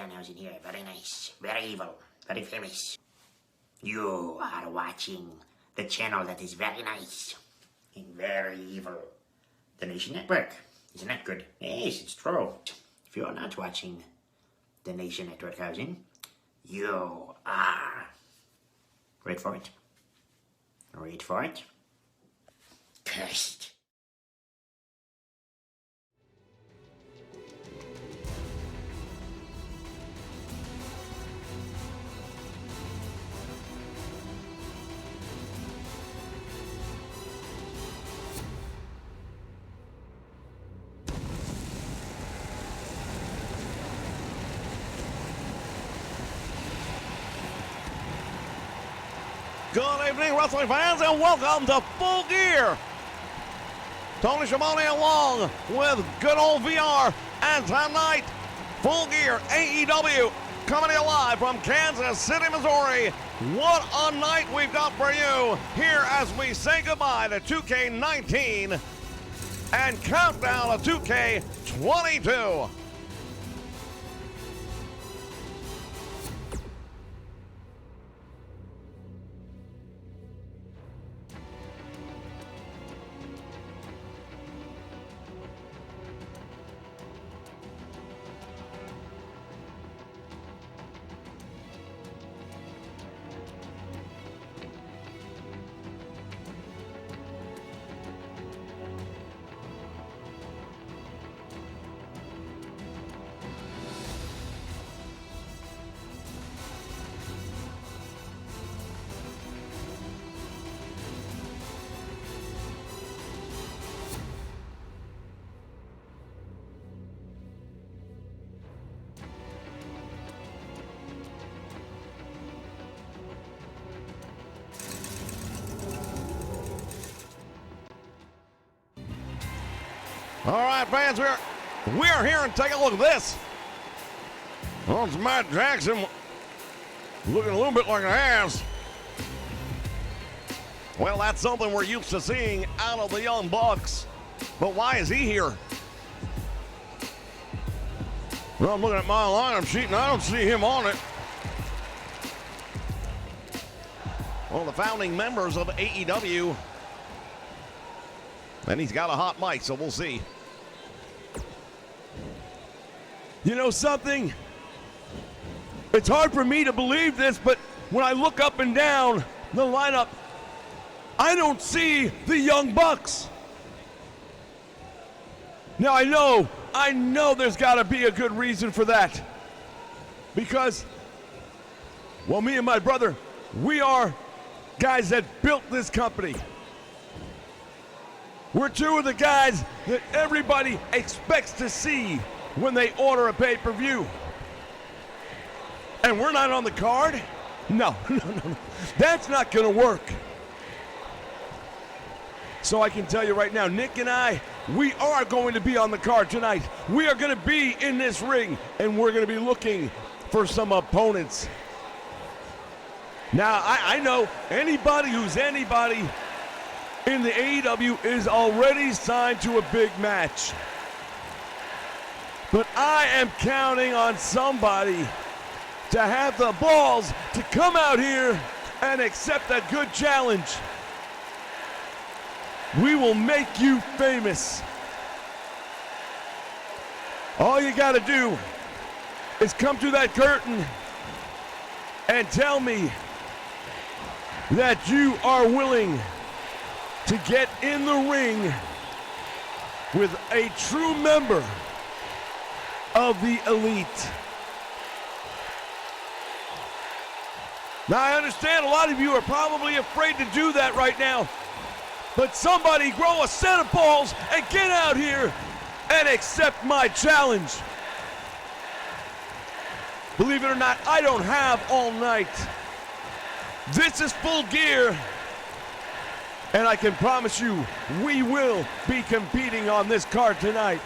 Danhausen here. Very nice, very evil, very famous. You are watching the channel that is very nice and very evil. The Nation Network. Isn't that good? Yes, it's true. If you are not watching the Nation Network housing, you are... Wait for it. Wait for it. Cursed. Good evening, wrestling fans, and welcome to Full Gear. Tony Schiavone along with good old VR, and tonight, Full Gear AEW coming to you live from Kansas City, Missouri. What a night we've got for you here as we say goodbye to 2K19 and countdown to 2K22. All right, fans, we are here and take a look at this. Well, it's Matt Jackson looking a little bit like an ass. Well, that's something we're used to seeing out of the Young Bucks. But why is he here? Well, I'm looking at my lineup sheet and I don't see him on it. Well, the founding members of AEW. And he's got a hot mic, so we'll see. You know something? It's hard for me to believe this, but when I look up and down the lineup, I don't see the Young Bucks. Now I know there's got to be a good reason for that. Because, well, me and my brother, we are guys that built this company. We're two of the guys that everybody expects to see when they order a pay-per-view. And we're not on the card? No. That's not going to work. So I can tell you right now, Nick and I, we are going to be on the card tonight. We are going to be in this ring, and we're going to be looking for some opponents. Now, I know anybody who's anybody in the AEW is already signed to a big match. But I am counting on somebody to have the balls to come out here and accept a good challenge. We will make you famous. All you got to do is come through that curtain and tell me that you are willing to get in the ring with a true member of the elite. Now I understand a lot of you are probably afraid to do that right now, but somebody grow a set of balls and get out here and accept my challenge. Believe it or not, I don't have all night. This is Full Gear. And I can promise you, we will be competing on this card tonight.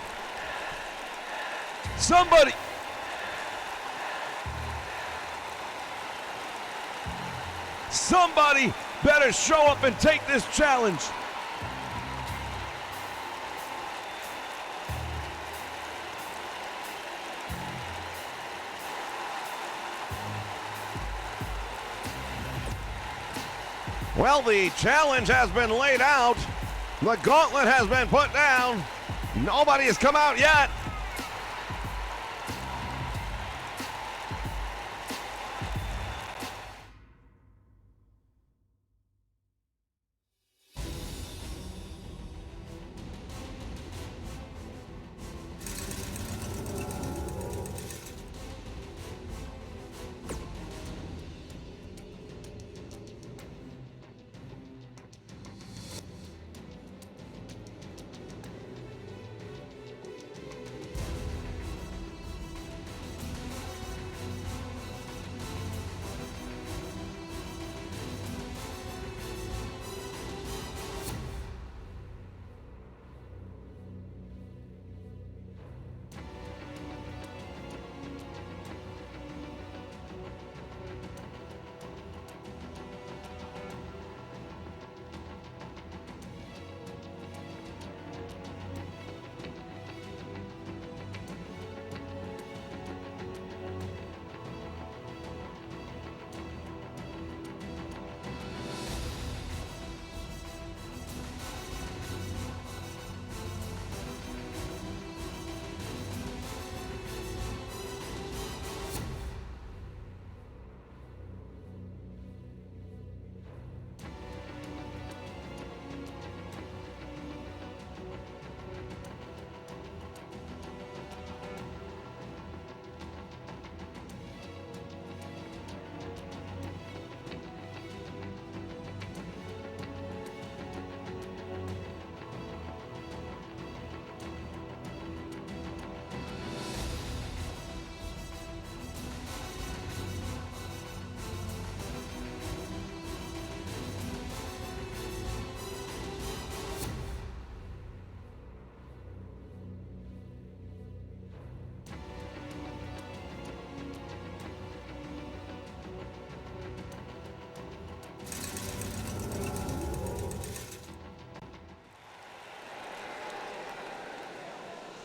Somebody better show up and take this challenge. Well, the challenge has been laid out. The gauntlet has been put down. Nobody has come out yet.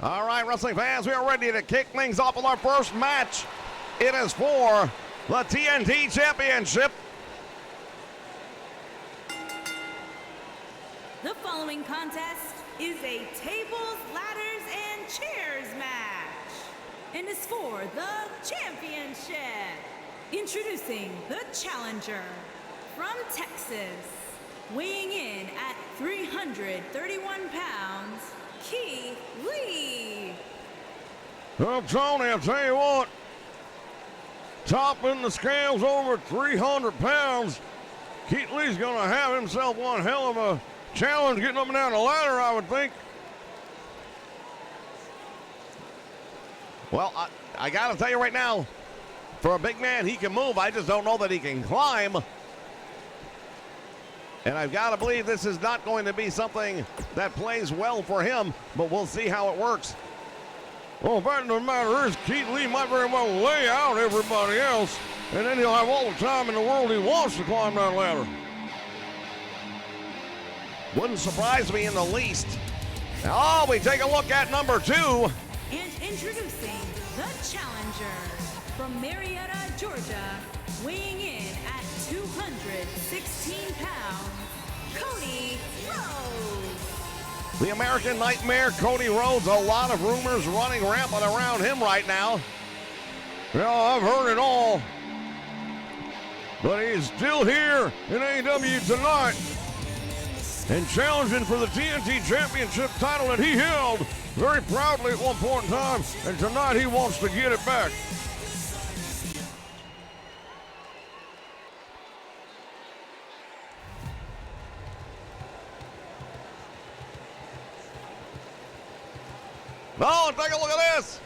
All right, wrestling fans, we are ready to kick things off with our first match. It is for the TNT Championship. The following contest is a tables, ladders, and chairs match, and is for the championship. Introducing the challenger from Texas, weighing in at 331 pounds, Keith Lee. Well, Tony, I'll tell you what, topping the scales over 300 pounds, Keith Lee's going to have himself one hell of a challenge getting up and down the ladder, I would think. Well, I got to tell you right now, for a big man, he can move. I just don't know that he can climb. And I've got to believe this is not going to be something that plays well for him, but we'll see how it works. Well, the fact of the matter is, Keith Lee might very well lay out everybody else, and then he'll have all the time in the world he wants to climb that ladder. Wouldn't surprise me in the least. Oh, we take a look at number 2. And introducing the challenger from Marietta, Georgia, weighing in at 216 pounds, Cody Rhodes. The American Nightmare, Cody Rhodes. A lot of rumors running rampant around him right now. Yeah, I've heard it all. But he's still here in AEW tonight and challenging for the TNT Championship title that he held very proudly at one point in time, and tonight he wants to get it back. Oh, take a look at this.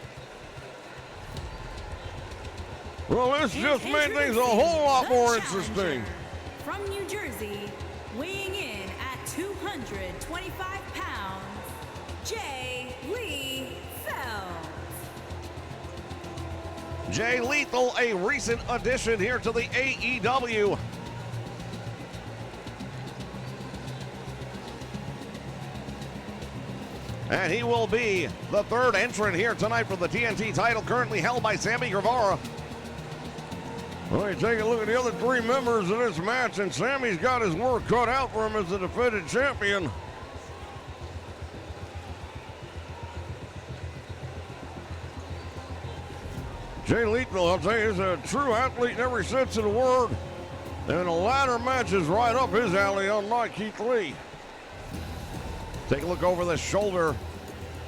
Well, this just made things a whole lot more interesting. From New Jersey, weighing in at 225 pounds, Jay Lethal. Jay Lethal, a recent addition here to the AEW. And he will be the third entrant here tonight for the TNT title, currently held by Sami Kamara. Well, you take a look at the other three members of this match, and Sami's got his work cut out for him as the defending champion. Jay Lethal, I'll tell you, is a true athlete in every sense of the word. And the ladder match is right up his alley, unlike Keith Lee. Take a look over the shoulder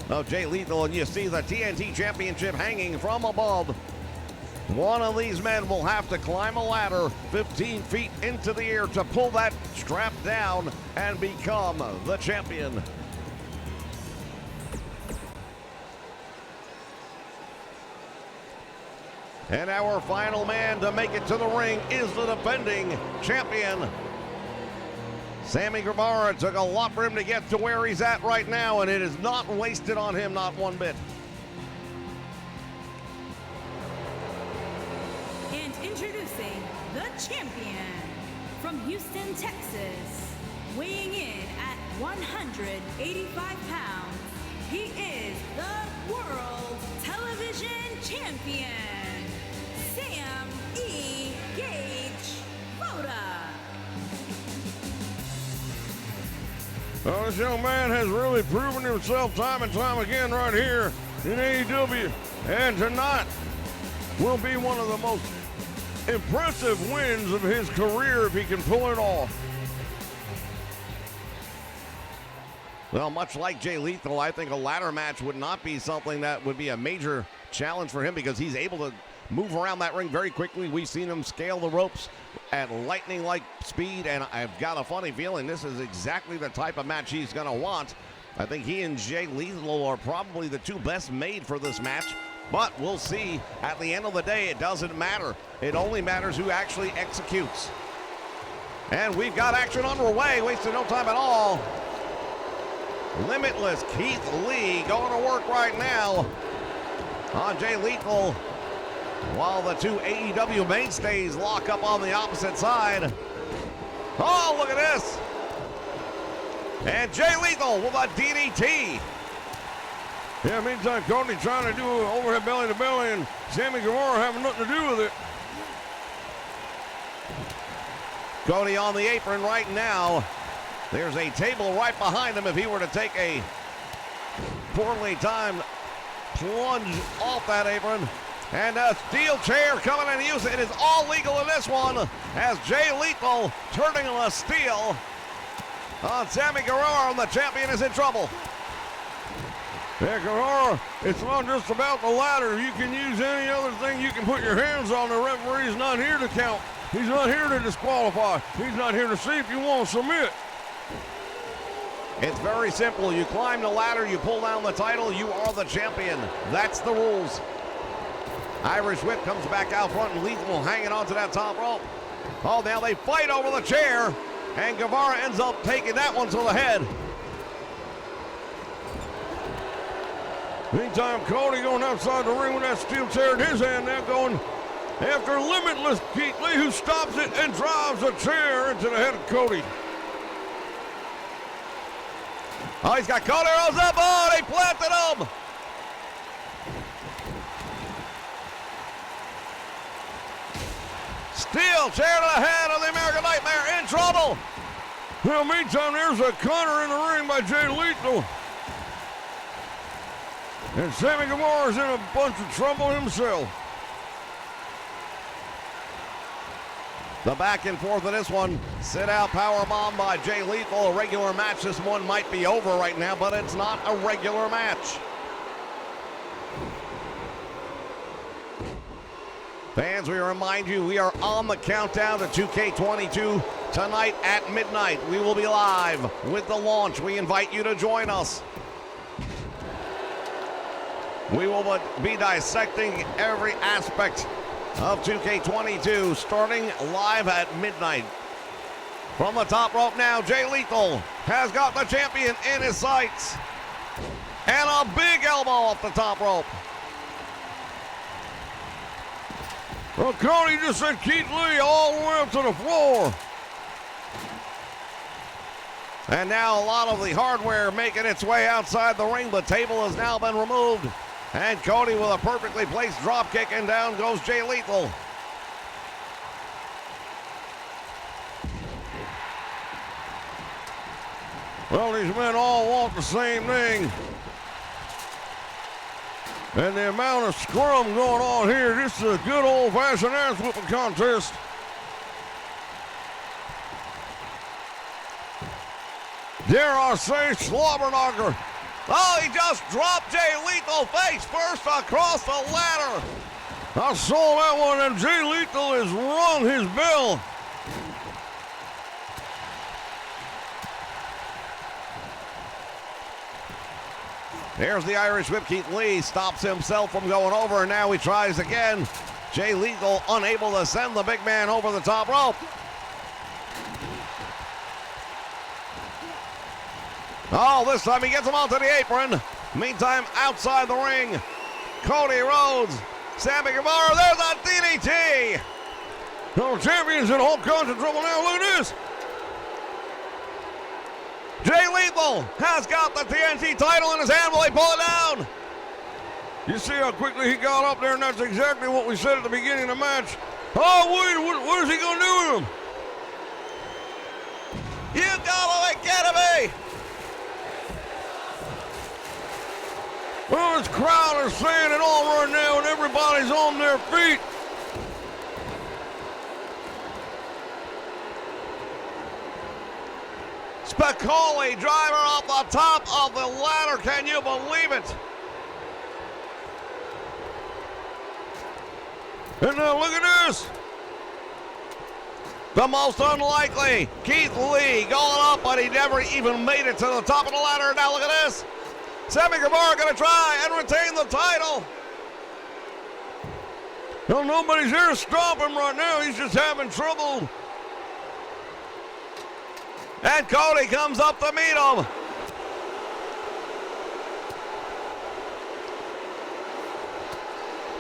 of Jay Lethal, and you see the TNT Championship hanging from above. One of these men will have to climb a ladder 15 feet into the air to pull that strap down and become the champion. And our final man to make it to the ring is the defending champion. Sami Kamara. Took a lot for him to get to where he's at right now, and it is not wasted on him, not one bit. And introducing the champion from Houston, Texas, weighing in at 185 pounds, he is the World Television Champion, Sam E. Gage Voda. Well, this young man has really proven himself time and time again right here in AEW, and tonight will be one of the most impressive wins of his career if he can pull it off. Well, much like Jay Lethal, I think a ladder match would not be something that would be a major challenge for him because he's able to move around that ring very quickly. We've seen him scale the ropes at lightning-like speed, and I've got a funny feeling this is exactly the type of match he's going to want. I think he and Jay Lethal are probably the two best made for this match, but we'll see. At the end of the day, it doesn't matter. It only matters who actually executes. And we've got action underway, wasting no time at all. Limitless Keith Lee going to work right now on Jay Lethal, while the two AEW mainstays lock up on the opposite side. Oh, look at this. And Jay Lethal with a DDT. Yeah, meantime, Cody trying to do overhead belly to belly, and Sami Kamara having nothing to do with it. Cody on the apron right now. There's a table right behind him if he were to take a poorly timed plunge off that apron. And a steel chair coming into use. It is all legal in this one as Jay Lethal turning the steel on Sami Kamara, and the champion is in trouble. Yeah, Kamara, it's not just about the ladder. You can use any other thing you can put your hands on. The referee's not here to count. He's not here to disqualify. He's not here to see if you want to submit. It's very simple. You climb the ladder, you pull down the title, you are the champion. That's the rules. Irish whip comes back out front, and Lethal hanging onto that top rope. Oh, now they fight over the chair, and Guevara ends up taking that one to the head. Meantime, Cody going outside the ring with that steel chair in his hand now, going after Limitless Keith Lee, who stops it and drives the chair into the head of Cody. Oh, he's got Cody Rhodes up. Oh, they planted him. Steel chair to the head of the American Nightmare, in trouble. Well, meantime, there's a cutter in the ring by Jay Lethal. And Sami Kamara's in a bunch of trouble himself. The back and forth of this one. Sit out powerbomb by Jay Lethal. A regular match. This one might be over right now, but it's not a regular match. Fans, we remind you, we are on the countdown to 2K22 tonight at midnight. We will be live with the launch. We invite you to join us. We will be dissecting every aspect of 2K22 starting live at midnight. From the top rope now, Jay Lethal has got the champion in his sights. And a big elbow off the top rope. Well, Cody just sent Keith Lee all the way up to the floor. And now a lot of the hardware making its way outside the ring. The table has now been removed. And Cody with a perfectly placed drop kick, and down goes Jay Lethal. Well, these men all want the same thing. And the amount of scrum going on here, this is a good old-fashioned ass-whooping contest. Dare I say, slobber knocker. Oh, he just dropped Jay Lethal face first across the ladder. I saw that one, and Jay Lethal has rung his bell. There's the Irish whip. Keith Lee stops himself from going over, and now he tries again. Jay Lethal unable to send the big man over the top rope. Oh, this time he gets him onto the apron. Meantime, outside the ring, Cody Rhodes, Sami Kamara, there's a DDT. The champion's in all kinds of trouble now. Look at this. Jay Lethal has got the TNT title in his hand. Will he pull it down? You see how quickly he got up there, and that's exactly what we said at the beginning of the match. Oh, wait, what is he going to do with him? You gotta get me! Well, this crowd is saying it all right now, and everybody's on their feet. Spicoli driver off the top of the ladder. Can you believe it? And now look at this. The most unlikely. Keith Lee going up, but he never even made it to the top of the ladder. Now look at this. Sami Kamara going to try and retain the title. Well, nobody's here to stop him right now. He's just having trouble. And Cody comes up to meet him.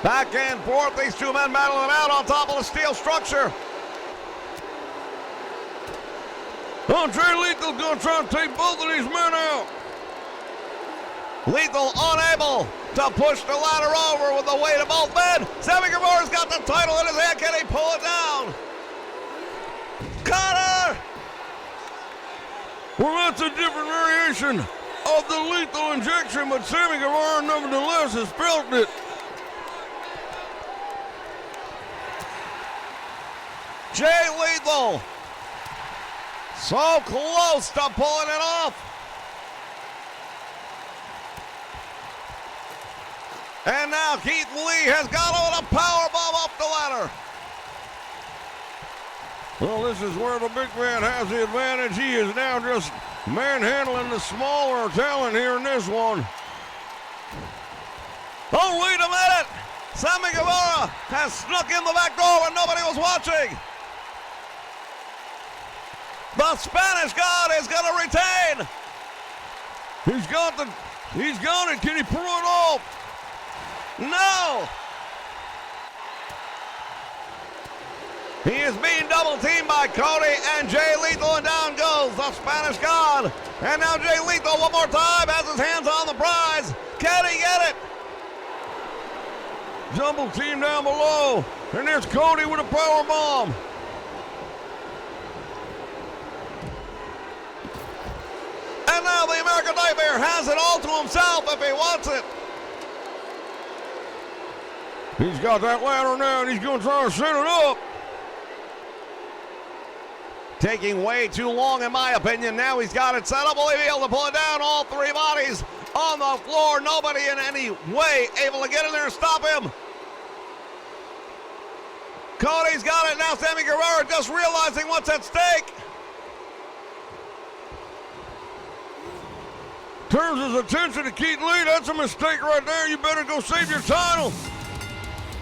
Back and forth, these two men battling out on top of the steel structure. Oh, Jay Lethal's going to try and take both of these men out. Lethal unable to push the ladder over with the weight of both men. Sami Kamara's got the title in his hand. Can he pull it down? Cutter! Well, that's a different variation of the lethal injection, but Sami Kamara nevertheless has felt it. Jay Lethal, so close to pulling it off. And now Keith Lee has got on a powerbomb up the ladder. Well, this is where the big man has the advantage. He is now just manhandling the smaller talent here in this one. Oh, wait a minute. Sami Kamara has snuck in the back door when nobody was watching. The Spanish God is going to retain. He's got it. Can he pull it off? No! He is being double teamed by Cody and Jay Lethal, and down goes the Spanish God. And now Jay Lethal one more time has his hands on the prize. Can he get it? Double team down below. And there's Cody with a power bomb. And now the American Nightmare has it all to himself if he wants it. He's got that ladder now, and he's going to try to set it up. Taking way too long, in my opinion. Now he's got it set up. Will he be able to pull it down? All three bodies on the floor. Nobody in any way able to get in there and stop him. Cody's got it now. Sami Kamara just realizing what's at stake. Turns his attention to Keith Lee. That's a mistake right there. You better go save your title.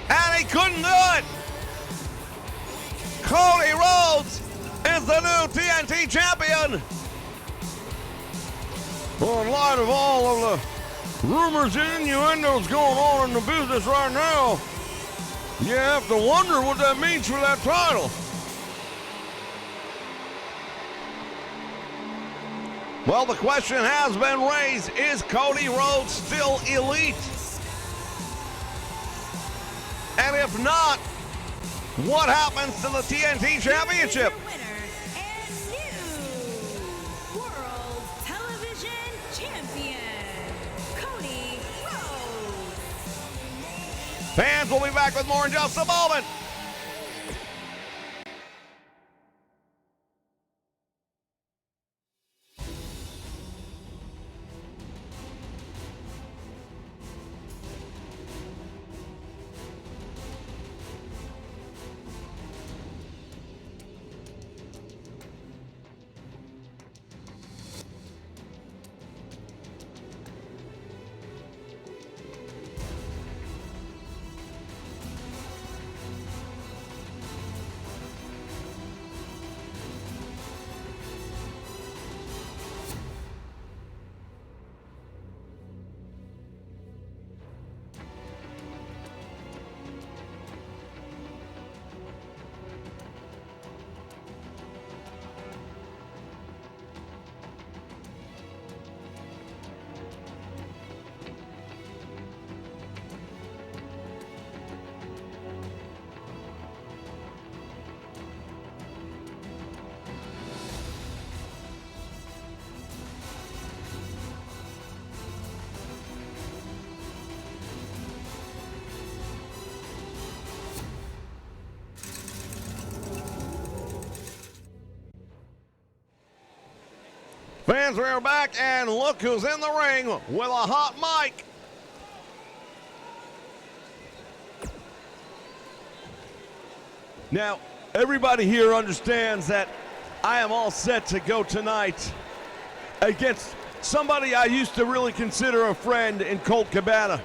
And he couldn't do it. Cody Rhodes is the new TNT champion. Well, in light of all of the rumors and innuendos going on in the business right now, you have to wonder what that means for that title. Well, the question has been raised, is Cody Rhodes still elite? And if not, what happens to the TNT Championship? Winner and new World Fans will be back with more in just a moment. Fans, we're back, and look who's in the ring with a hot mic. Now, everybody here understands that I am all set to go tonight against somebody I used to really consider a friend in Colt Cabana.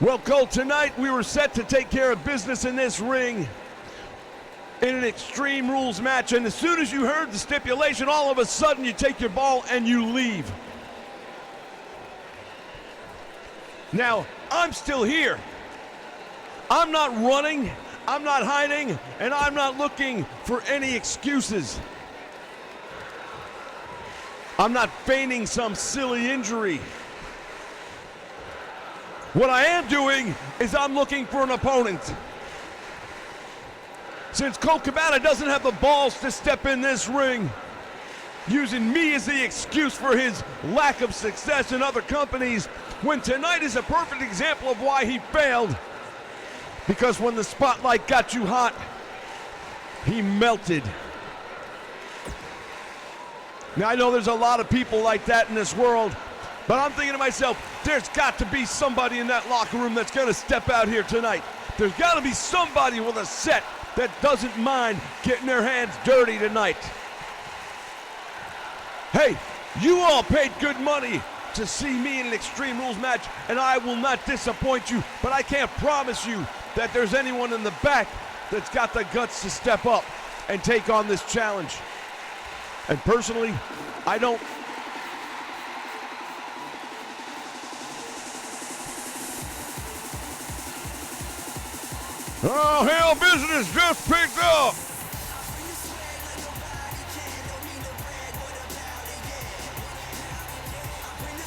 Well, Colt, tonight we were set to take care of business in this ring in an Extreme Rules match, and as soon as you heard the stipulation, all of a sudden you take your ball and you leave. Now, I'm still here. I'm not running, I'm not hiding, and I'm not looking for any excuses. I'm not feigning some silly injury. What I am doing is I'm looking for an opponent. Since Colt Cabana doesn't have the balls to step in this ring, using me as the excuse for his lack of success in other companies, when tonight is a perfect example of why he failed. Because when the spotlight got you hot, he melted. Now, I know there's a lot of people like that in this world, but I'm thinking to myself, there's got to be somebody in that locker room that's going to step out here tonight. There's got to be somebody with a set that doesn't mind getting their hands dirty tonight. Hey, you all paid good money to see me in an Extreme Rules match, and I will not disappoint you, but I can't promise you that there's anyone in the back that's got the guts to step up and take on this challenge. And personally, I don't. Oh, hell, business just picked up.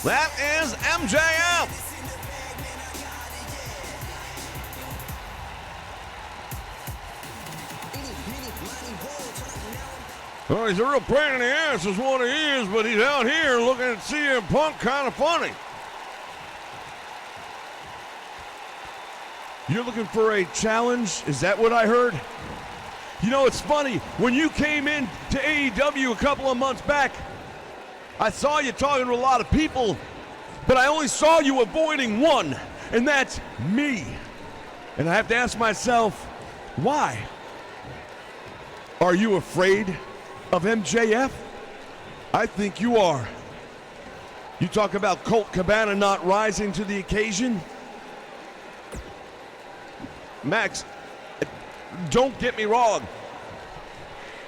That is MJF. Well, he's a real pain in the ass is what he is, but he's out here looking at CM Punk kind of funny. You're looking for a challenge? Is that what I heard? You know, it's funny. When you came in to AEW a couple of months back, I saw you talking to a lot of people, but I only saw you avoiding one, and that's me. And I have to ask myself, why? Are you afraid of MJF? I think you are. You talk about Colt Cabana not rising to the occasion. Max, don't get me wrong.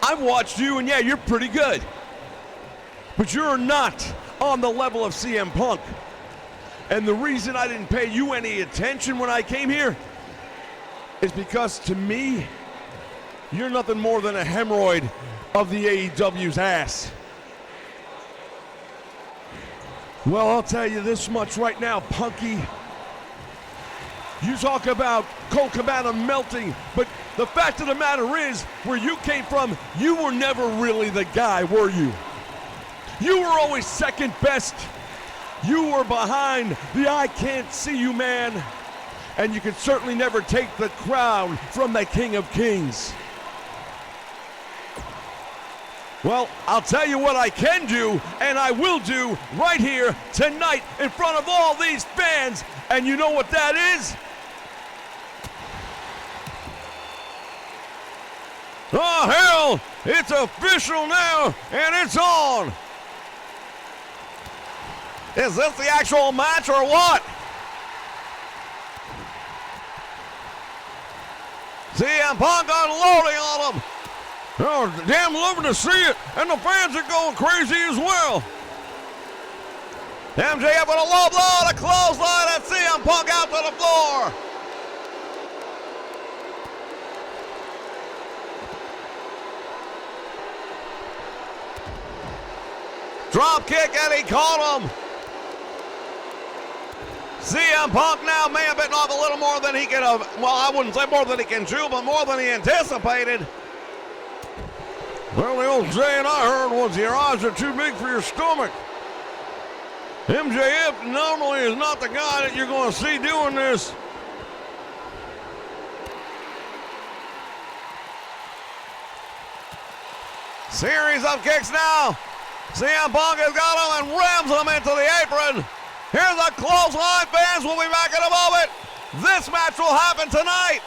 I've watched you, and yeah, you're pretty good. But you're not on the level of CM Punk. And the reason I didn't pay you any attention when I came here is because, to me, you're nothing more than a hemorrhoid of the AEW's ass. Well, I'll tell you this much right now, Punky. You talk about Colt Cabana melting, but the fact of the matter is, where you came from, you were never really the guy, were you? You were always second best. You were behind the I Can't See You man, and you can certainly never take the crown from the King of Kings. Well, I'll tell you what I can do, and I will do right here tonight in front of all these fans, and you know what that is? Oh, hell, it's official now, and it's on. Is this the actual match or what? CM Punk unloading on him. Oh, damn, loving to see it, and the fans are going crazy as well. MJF with a low blow, a clothesline, and CM Punk out to the floor. Drop kick, and he caught him. CM Punk now may have bitten off a little more than he could have. Well, I wouldn't say more than he can chew, but more than he anticipated. Well, the old saying I heard was your eyes are too big for your stomach. MJF normally is not the guy that you're going to see doing this. Series of kicks now. CM Punk has got him and rams him into the apron. Here's a clothesline. Fans will be back in a moment. This match will happen tonight.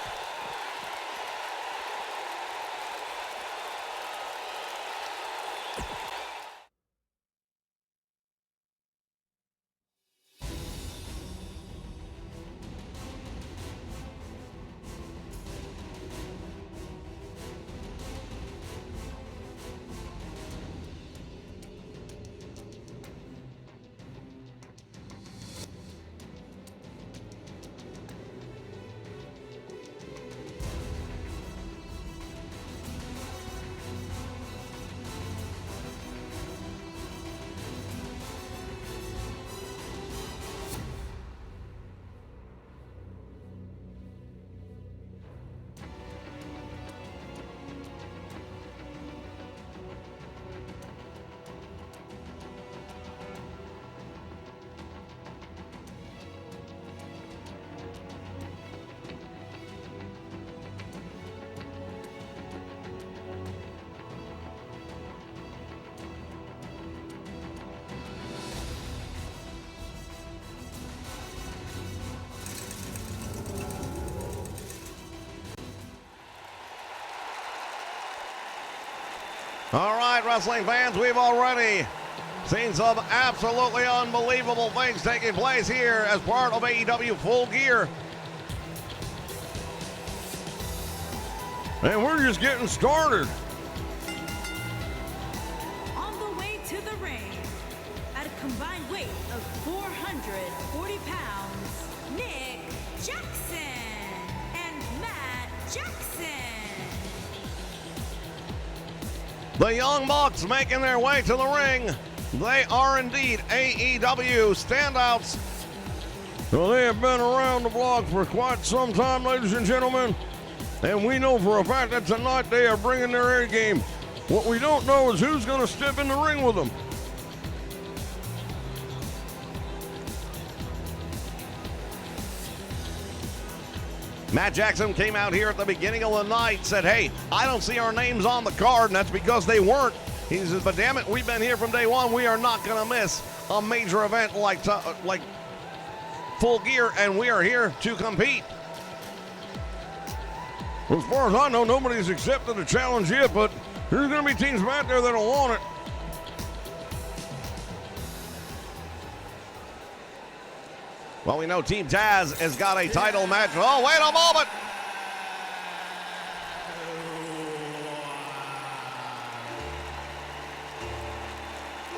All right, wrestling fans, we've already seen some absolutely unbelievable things taking place here as part of AEW Full Gear. And we're just getting started. On the way to the ring, at a combined weight of 440 pounds, Nick Jackson and Matt Jackson. The Young Bucks making their way to the ring. They are indeed AEW standouts. Well, they have been around the block for quite some time, ladies and gentlemen. And we know for a fact that tonight they are bringing their A game. What we don't know is who's going to step in the ring with them. Matt Jackson came out here at the beginning of the night, said, hey, I don't see our names on the card, and that's because they weren't. He says, but damn it, we've been here from day one. We are not going to miss a major event like Full Gear, and we are here to compete. As far as I know, nobody's accepted a challenge yet, but there's going to be teams out there that'll want it. Well, we know Team Taz has got a title match. Oh, wait a moment.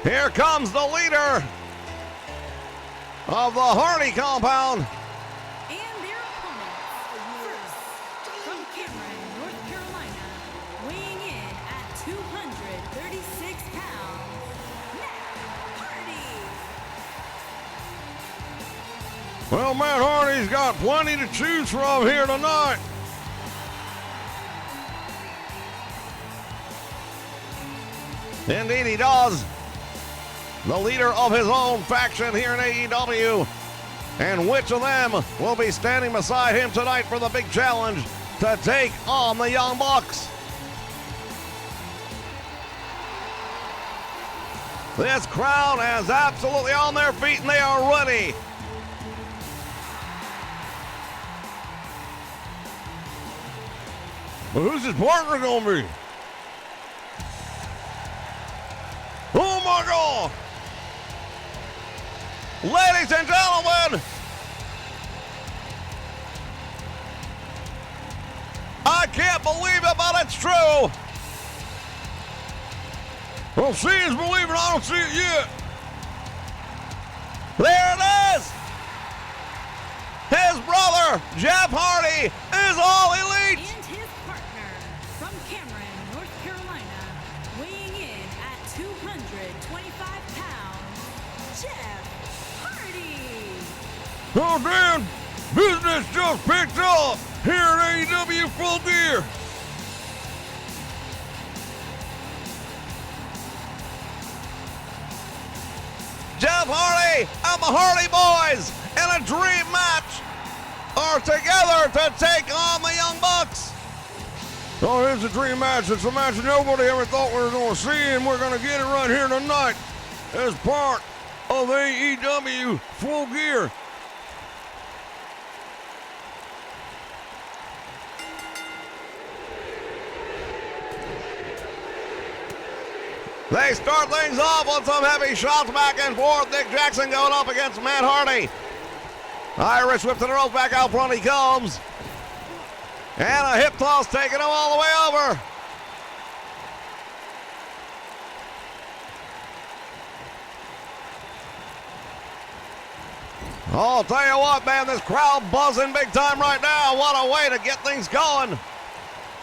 Here comes the leader of the Hardy compound. And their opponents, first, from Cameron, North Carolina, weighing in at 236 pounds, Matt Hardy. Well, Matt Hardy's got plenty to choose from here tonight. Indeed he does. the leader of his own faction here in AEW. And which of them will be standing beside him tonight for the big challenge to take on the Young Bucks? This crowd is absolutely on their feet and they are ready. Well, who's his partner gonna be? Oh my God! Ladies and gentlemen, I can't believe it, but it's true. Well, seeing is believing. I don't see it yet. There it is! His brother, Jeff Hardy, is All Elite! And his partner from Cameron, North Carolina, weighing in at 225 pounds, Jeff Hardy. Oh, damn. Business just picked up here at AEW Full Gear. Jeff Hardy and the Hardy Boys in a dream match are together to take on the Young Bucks. Oh, here's a dream match. It's a match nobody ever thought we were going to see, and we're going to get it right here tonight as part of AEW Full Gear. They start things off with some heavy shots back and forth. Nick Jackson going up against Matt Hardy. Irish whip to the rope, back out front he comes. And a hip toss taking him all the way over. Oh, I'll tell you what, man, this crowd buzzing big time right now. What a way to get things going.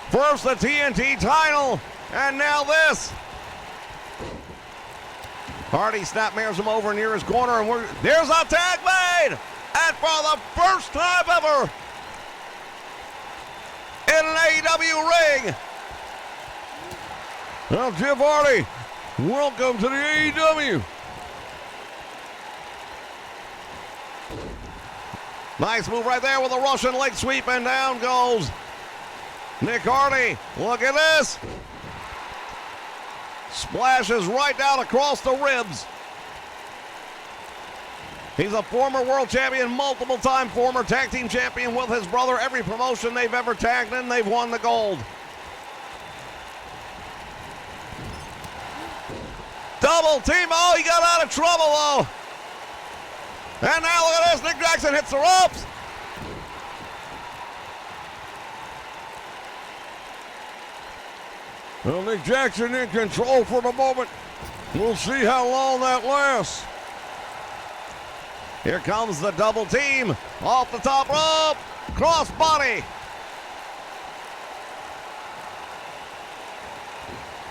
First the TNT title, and now this. Hardy snapmares him over near his corner, and there's a tag made! And for the first time ever in an AEW ring. Well, Jeff Hardy, welcome to the AEW. Nice move right there with a Russian leg sweep, and down goes Nick Hardy. Look at this. Splashes right down across the ribs. He's a former world champion, multiple-time former tag team champion with his brother. Every promotion they've ever tagged in, they've won the gold. Double team. Oh, he got out of trouble, though. And now look at this. Nick Jackson hits the ropes. Well, Nick Jackson in control for the moment. We'll see how long that lasts. Here comes the double team. Off the top rope. Cross body.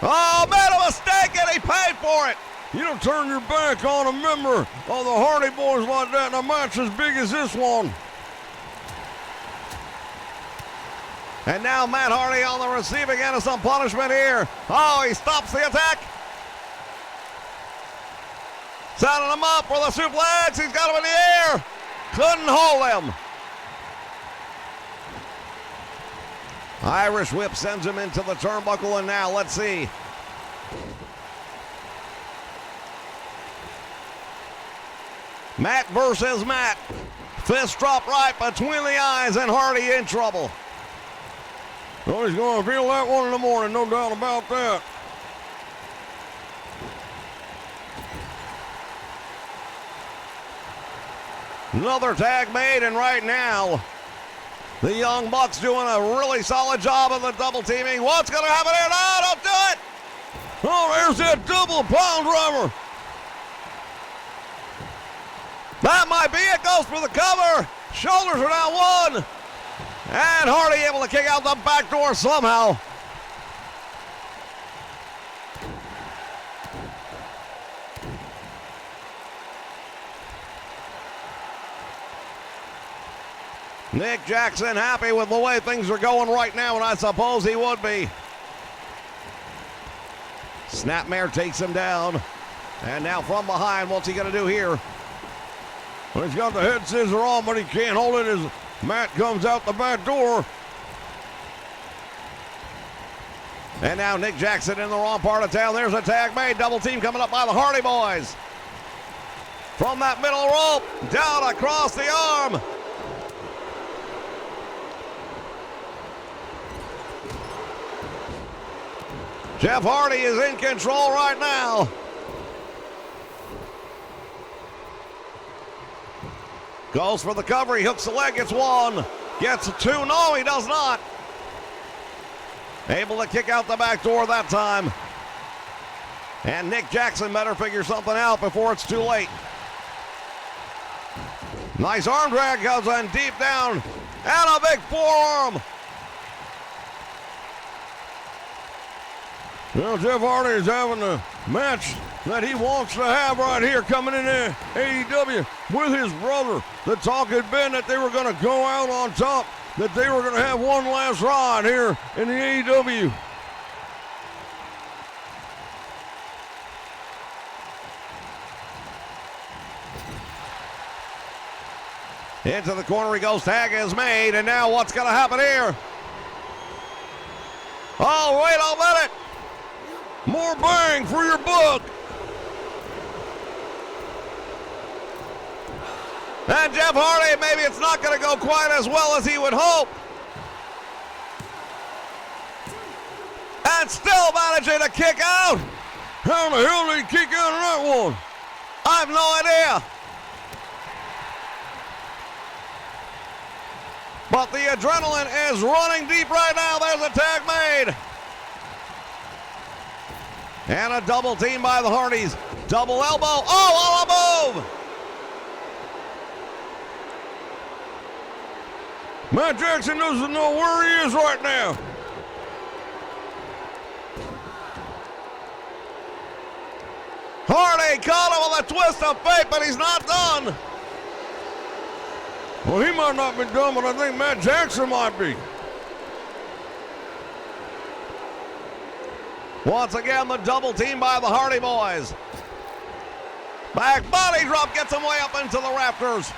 Oh, made a mistake and he paid for it. You don't turn your back on a member of the Hardy Boys like that in a match as big as this one. And now Matt Hardy on the receiving end of some punishment here. Oh, he stops the attack. Setting him up for the suplex. He's got him in the air. Couldn't hold him. Irish whip sends him into the turnbuckle, and now let's see. Matt versus Matt. Fist drop right between the eyes, and Hardy in trouble. Well, he's going to feel that one in the morning, no doubt about that. Another tag made, and right now, the Young Bucks doing a really solid job of the double teaming. What's going to happen here? No, don't do it! Oh, there's that double pound driver. That might be it. Goes for the cover. Shoulders are now one. And Hardy able to kick out the back door somehow. Nick Jackson happy with the way things are going right now, and I suppose he would be. Snapmare takes him down. And now from behind, what's he going to do here? Well, he's got the head scissor on, but he can't hold it as Matt comes out the back door. And now Nick Jackson in the wrong part of town. There's a tag made. Double team coming up by the Hardy Boys. From that middle rope, down across the arm. Jeff Hardy is in control right now. Goes for the cover. He hooks the leg. Gets one. Gets two. No, he does not. Able to kick out the back door that time. And Nick Jackson better figure something out before it's too late. Nice arm drag, goes in deep down. And a big forearm. Well, Jeff Hardy is having a match that he wants to have right here coming in AEW with his brother. The talk had been that they were going to go out on top, that they were going to have one last ride here in the AEW. Into the corner he goes, tag is made, and now what's going to happen here? Oh, wait a minute! More bang for your buck! And Jeff Hardy, maybe it's not going to go quite as well as he would hope. And still managing to kick out. How the hell did he kick out of that one? I have no idea. But the adrenaline is running deep right now. There's a tag made. And a double team by the Hardys. Double elbow. Oh, on a move. Matt Jackson doesn't know where he is right now. Hardy caught him with a twist of fate, but he's not done. Well, he might not be done, but I think Matt Jackson might be. Once again, the double team by the Hardy Boys. Back body drop gets him way up into the rafters.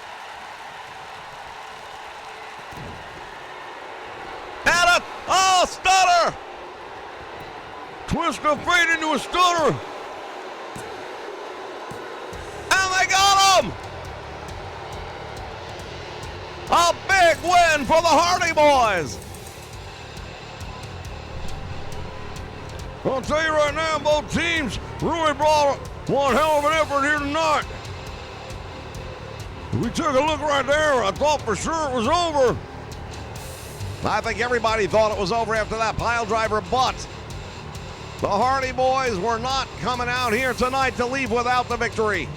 And a stunner. Twist of fate into a stunner. And they got him. A big win for the Hardy Boys. I'll tell you right now, both teams really brought one hell of an effort here tonight. We took a look right there. I thought for sure it was over. I think everybody thought it was over after that pile driver, but the Hardy Boys were not coming out here tonight to leave without the victory.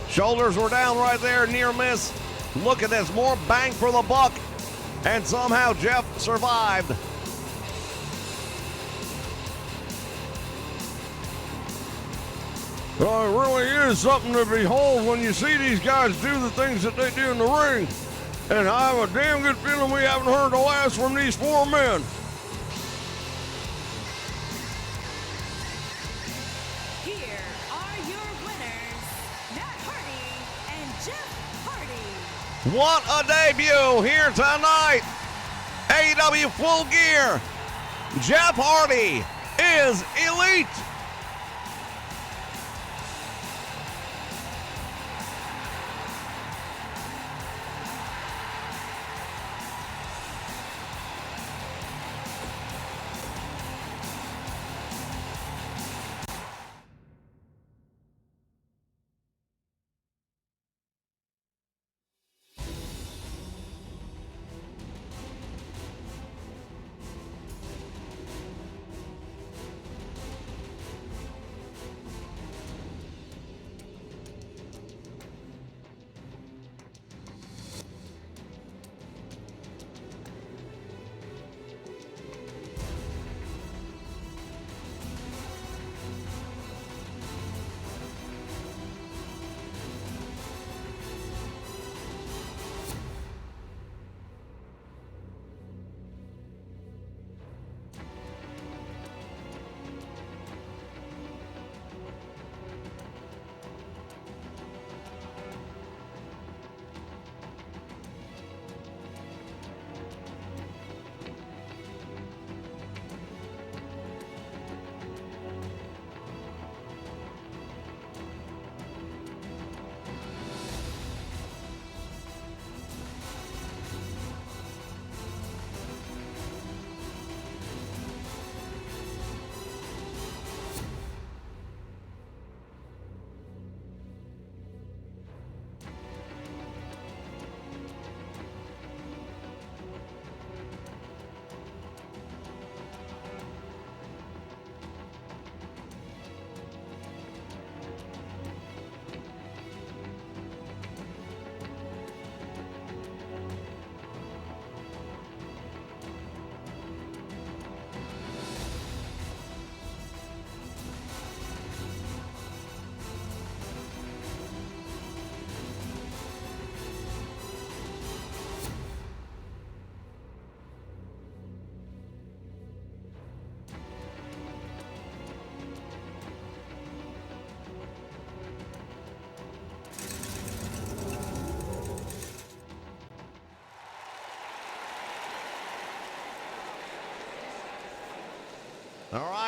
Shoulders were down right there, near miss. Look at this, more bang for the buck. And somehow Jeff survived. Well, it really is something to behold when you see these guys do the things that they do in the ring. And I have a damn good feeling we haven't heard the last from these four men. Here are your winners, Matt Hardy and Jeff Hardy. What a debut here tonight. AEW Full Gear. Jeff Hardy is elite.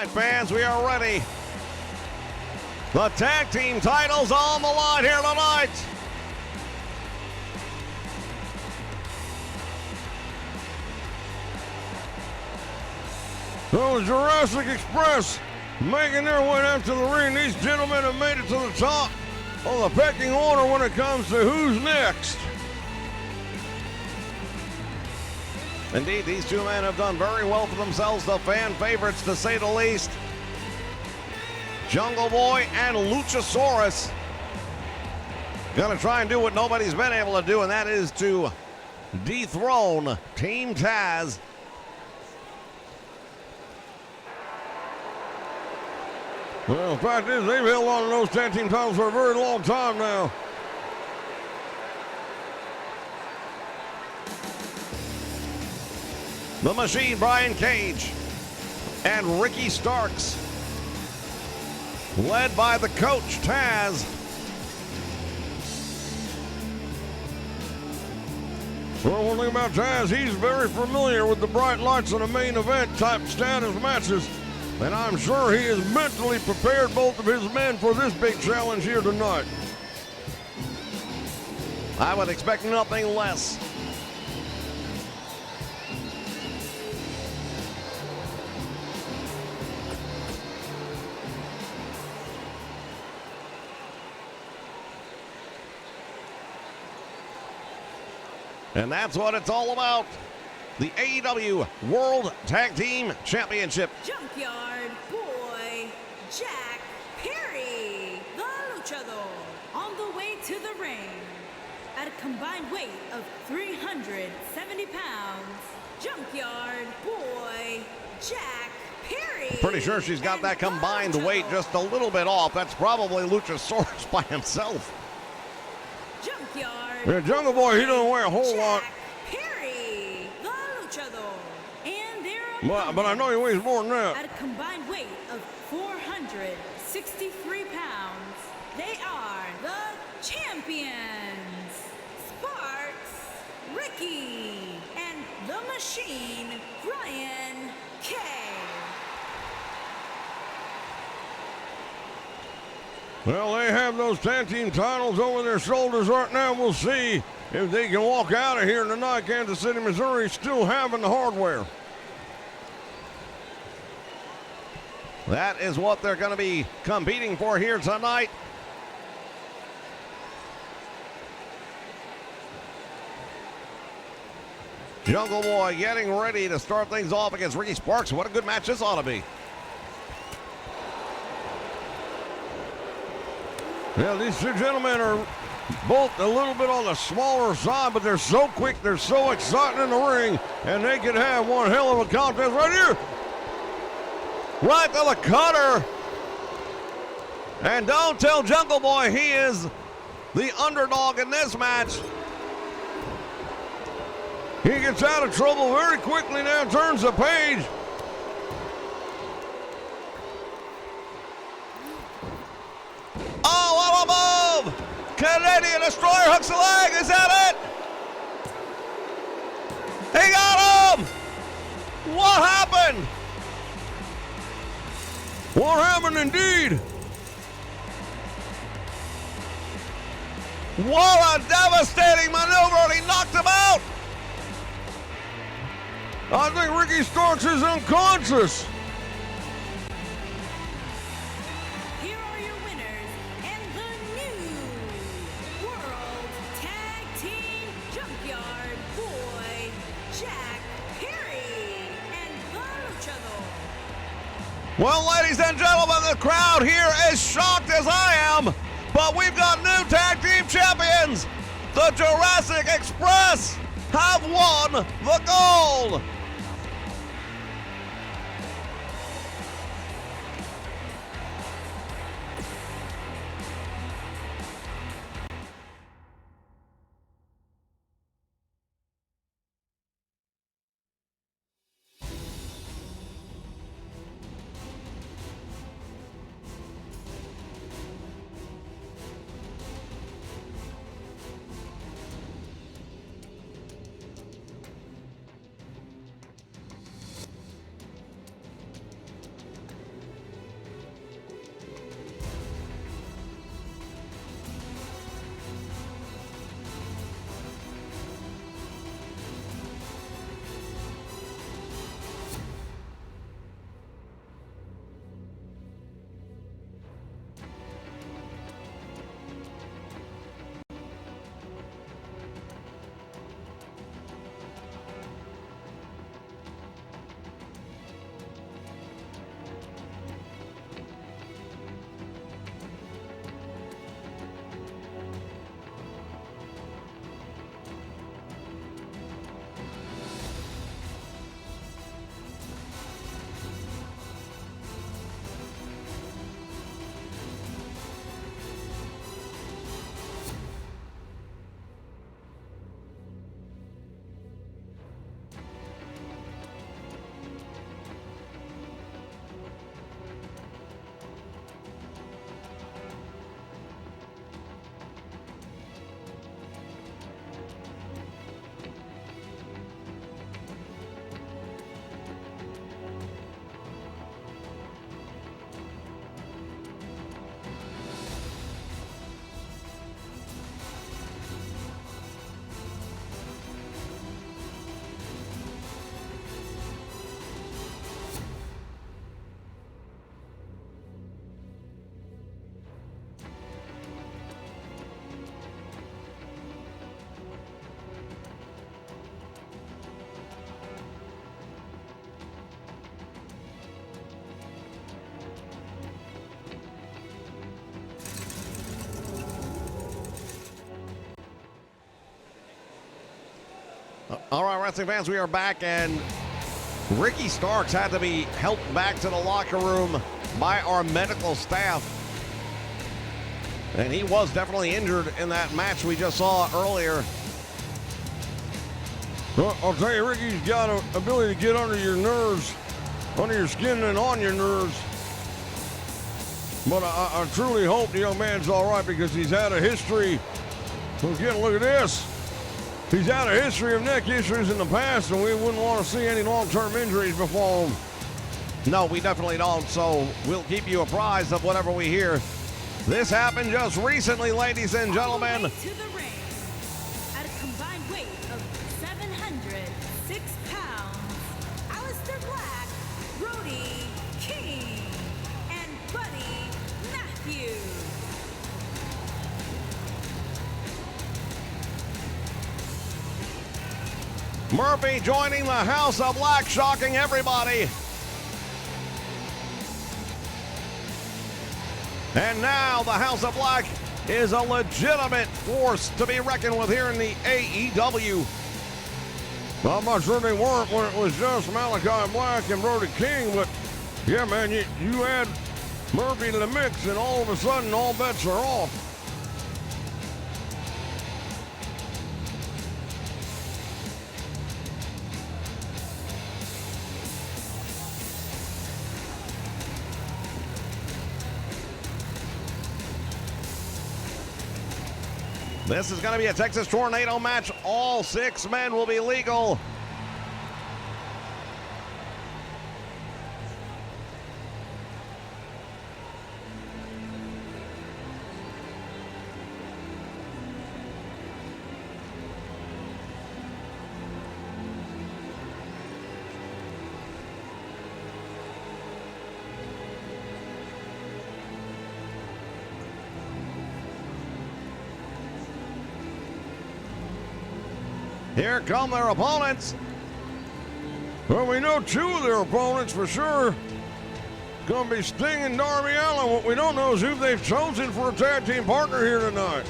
right, fans, we are ready. The tag team titles on the line here tonight. So the Jurassic Express making their way down to the ring. These gentlemen have made it to the top of the pecking order when it comes to who's next. Indeed, these two men have done very well for themselves, the fan favorites to say the least. Jungle Boy and Luchasaurus gonna try and do what nobody's been able to do, and that is to dethrone Team Taz. Well, the fact is, they've held on to those tag team titles for a very long time now. The Machine, Brian Cage, and Ricky Starks, led by the coach, Taz. Well, one thing about Taz, he's very familiar with the bright lights and the main event type status matches. And I'm sure he has mentally prepared both of his men for this big challenge here tonight. I would expect nothing less. And that's what it's all about. The AEW World Tag Team Championship. Junkyard Boy Jack Perry, the luchador, on the way to the ring. At a combined weight of 370 pounds, Junkyard Boy Jack Perry. Pretty sure she's got that combined weight just a little bit off. That's probably Luchasaurus by himself. Junkyard. Yeah, Jungle Boy, he doesn't weigh a whole lot. Perry, the luchador, and their But I know he weighs more than that. At a combined weight of 463 pounds, they are the champions, Sparks, Ricky, and the Machine, Brian K. Well, they have those tag team titles over their shoulders right now. We'll see if they can walk out of here tonight. Kansas City, Missouri, still having the hardware. That is what they're going to be competing for here tonight. Jungle Boy getting ready to start things off against Ricky Sparks. What a good match this ought to be. Yeah, these two gentlemen are both a little bit on the smaller side, but they're so quick, they're so exciting in the ring, and they could have one hell of a contest right here. Right to the cutter. And don't tell Jungle Boy he is the underdog in this match. He gets out of trouble very quickly now, turns the page. Oh, up above! Canadian Destroyer hooks the leg. Is that it? He got him! What happened? What happened indeed? What a devastating maneuver, and he knocked him out! I think Ricky Starks is unconscious. Here are your winners and the new World Tag Team Junkyard Boy Jack Perry and the luchador. Well, ladies and gentlemen, the crowd here is shocked as I am, but we've got new tag team champions. The Jurassic Express have won the gold. All right, wrestling fans, we are back, and Ricky Starks had to be helped back to the locker room by our medical staff. And he was definitely injured in that match we just saw earlier. Well, I'll tell you, Ricky's got an ability to get under your nerves, under your skin and on your nerves. But I truly hope the young man's all right, because he's had a history. Again, look at this. He's had a history of neck issues in the past, and we wouldn't want to see any long-term injuries before him. No, we definitely don't, so we'll keep you apprised of whatever we hear. This happened just recently, ladies and gentlemen. To the ring, at a combined weight of 706 pounds, Aleister Black, Brody King, and Buddy Matthews. Murphy joining the House of Black, shocking everybody. And now the House of Black is a legitimate force to be reckoned with here in the AEW. Well, I'm not sure they weren't when it was just Malachi Black and Brody King, but yeah, man, you add Murphy to the mix, and all of a sudden, all bets are off. This is going to be a Texas Tornado match. All 6 men will be legal. Here come their opponents. Well, we know 2 of their opponents for sure. It's going to be Sting and Darby Allin. What we don't know is who they've chosen for a tag team partner here tonight.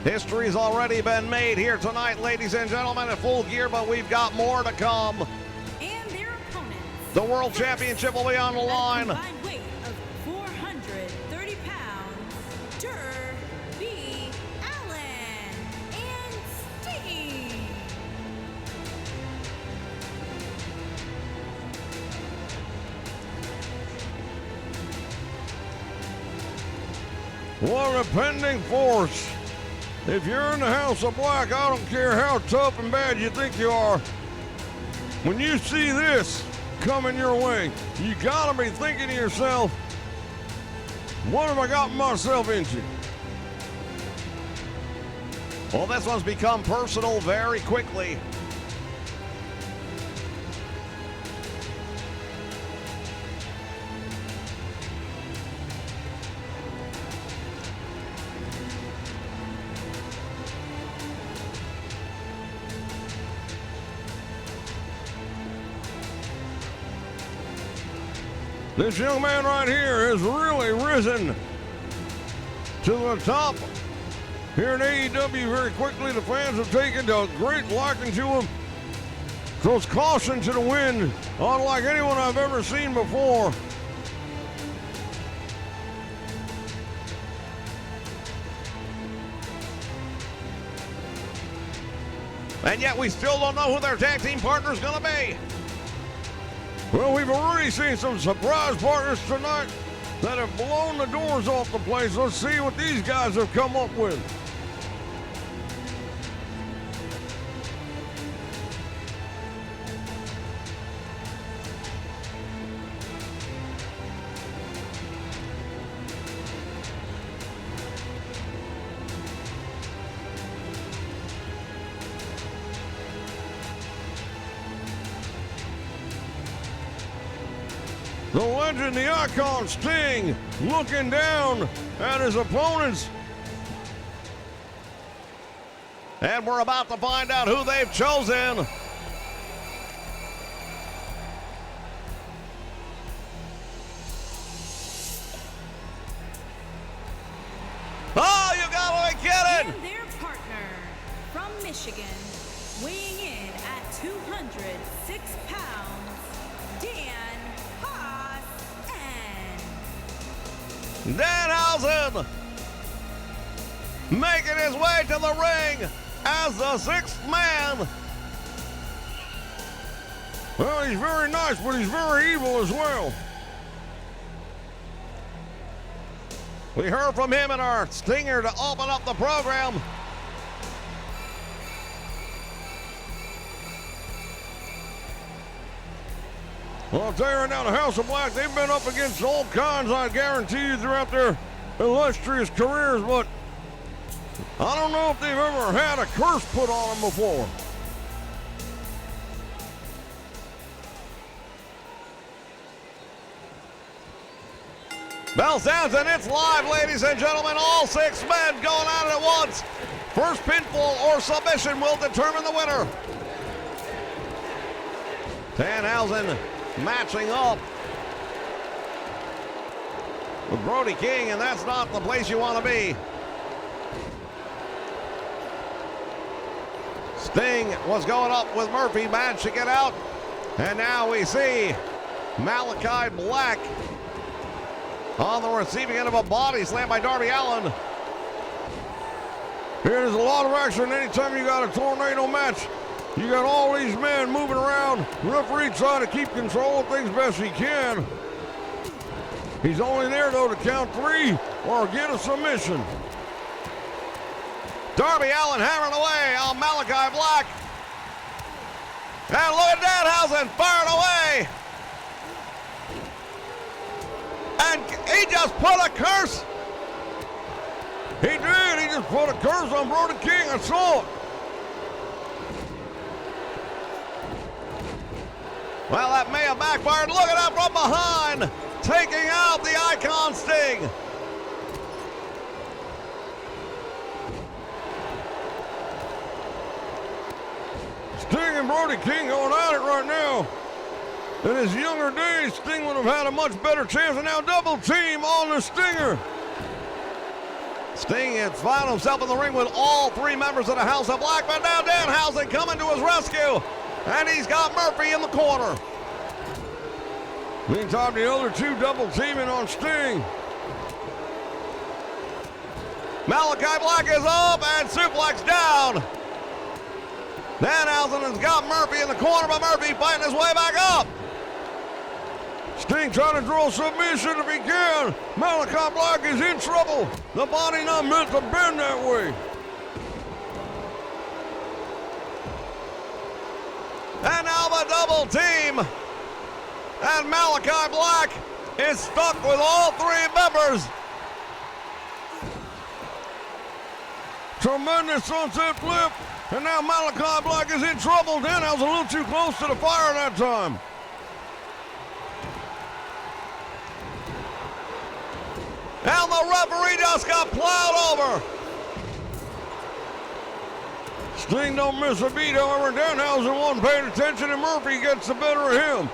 History's already been made here tonight, ladies and gentlemen, at Full Gear, but we've got more to come. And their opponents. The World Championship will be on the line. At a combined weight of 430 pounds, Darby Allin and Sting. What a pending force. If you're in the House of Black, I don't care how tough and bad you think you are. When you see this coming your way, you gotta be thinking to yourself, what have I gotten myself into? Well, this one's become personal very quickly. This young man right here has really risen to the top here in AEW very quickly. The fans have taken a great liking to him. Throws caution to the wind, unlike anyone I've ever seen before. And yet we still don't know who their tag team partner's gonna be. Well, we've already seen some surprise partners tonight that have blown the doors off the place. Let's see what these guys have come up with. The legend, the icon, Sting, looking down at his opponents. And we're about to find out who they've chosen. Oh, you gotta Michigan. Weighing in at 206 pounds, Dan Haas-N. Danhausen making his way to the ring as the sixth man. Well, he's very nice, but he's very evil as well. We heard from him in our stinger to open up the program. Well, I'll tell you right now, the House of Black, they've been up against all kinds, I guarantee you, throughout their illustrious careers, but I don't know if they've ever had a curse put on them before. Bell sounds and it's live, ladies and gentlemen. All six men going at it at once. First pinfall or submission will determine the winner. Danhausen matching up with Brody King, and that's not the place you want to be. Sting was going up with Murphy, managed to get out. And now we see Malachi Black on the receiving end of a body slam by Darby Allin. There's a lot of action anytime you got a tornado match. You got all these men moving around. Referee trying to keep control of things best he can. He's only there, though, to count three or get a submission. Darby Allin hammering away on Malachi Black. And look at Danhausen firing away. And he just put a curse. He did. He just put a curse on Brody King. I saw it. Well, that may have backfired. Look at that from behind. Taking out the Icon Sting. Sting and Brody King going at it right now. In his younger days, Sting would have had a much better chance, and now double team on the Stinger. Sting has found himself in the ring with all three members of the House of Black, but now Danhausen coming to his rescue, and he's got Murphy in the corner. Meantime, the other two double teaming on Sting. Malachi Black is up and suplex down. Danhausen has got Murphy in the corner, but Murphy fighting his way back up. Sting trying to draw submission if he can. Malachi Black is in trouble. The body not meant to bend that way. And now the double team. And Malachi Black is stuck with all three members. Tremendous sunset flip. And now Malachi Black is in trouble. Danhausen a little too close to the fire that time. And the referee just got plowed over. Sting don't miss a beat, however. Danhausen wasn't paying attention, and Murphy gets the better of him.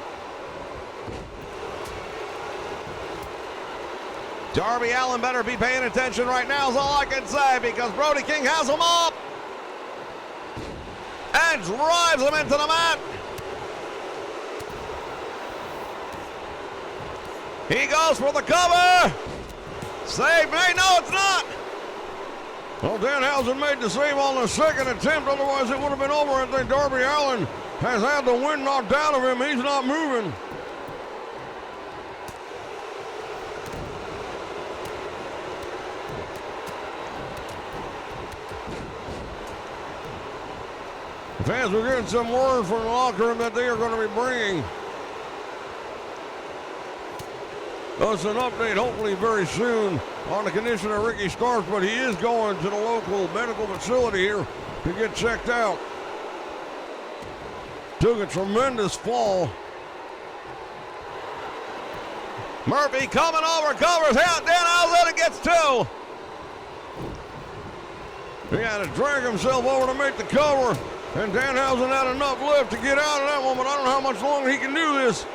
Darby Allin better be paying attention right now is all I can say, because Brody King has him up and drives him into the mat. He goes for the cover. Save. Hey, no, it's not. Well, Danhausen made the save on the second attempt. Otherwise, it would have been over. I think Darby Allin has had the wind knocked out of him. He's not moving. Fans, we're getting some word from the locker room that they are going to be bringing us an update, hopefully very soon, on the condition of Ricky Starks, but he is going to the local medical facility here to get checked out. Took a tremendous fall. Murphy coming over, covers out, Danhausen and gets two. He had to drag himself over to make the cover, and Danhausen had enough left to get out of that one, but I don't know how much longer he can do this.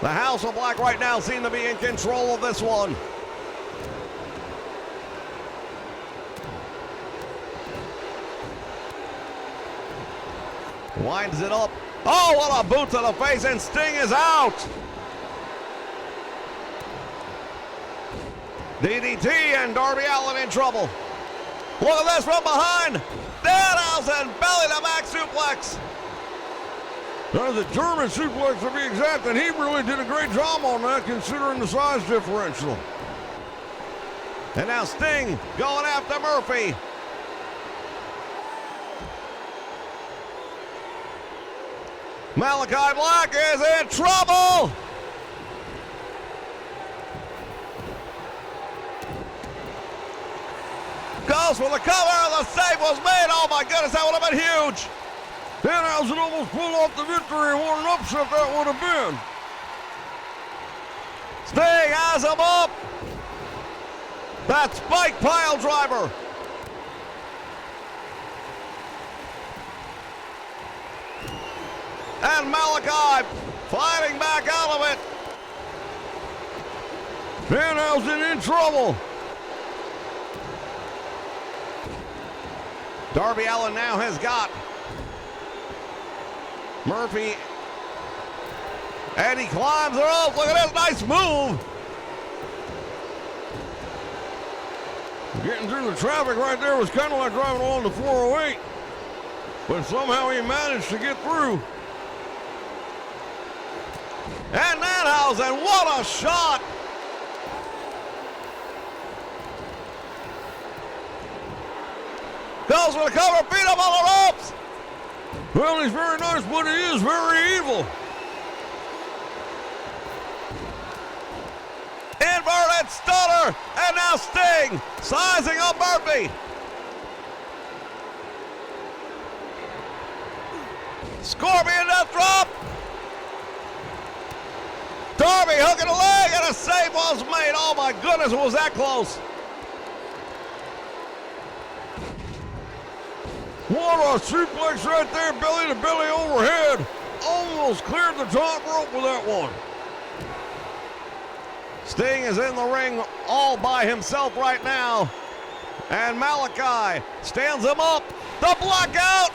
The House of Black right now seem to be in control of this one. Winds it up. Oh, what a boot to the face, and Sting is out. DDT and Darby Allin in trouble. Look at this from behind. Danhausen, belly to back suplex. That was a German suplex to be exact, and he really did a great job on that considering the size differential. And now Sting going after Murphy. Malachi Black is in trouble. Goes for the cover. The save was made. Oh my goodness, that would have been huge. Danhausen almost pulled off the victory, and what an upset that would have been. Sting has him up. That spike pile driver. And Malachi fighting back out of it. Danhausen in trouble. Darby Allin now has got Murphy. And he climbs the rope. Look at this nice move. Getting through the traffic right there was kind of like driving along the 408. But somehow he managed to get through. And Danhausen, what a shot! Goes for the cover, beat him on the ropes! Well, he's very nice, but he is very evil. Inverted stunner, and now Sting sizing up Murphy. Scorpion death drop. Darby hooking a leg, and a save was made. Oh my goodness, was that close? What a suplex right there, belly to belly overhead. Almost cleared the top rope with that one. Sting is in the ring all by himself right now. And Malachi stands him up. The blackout.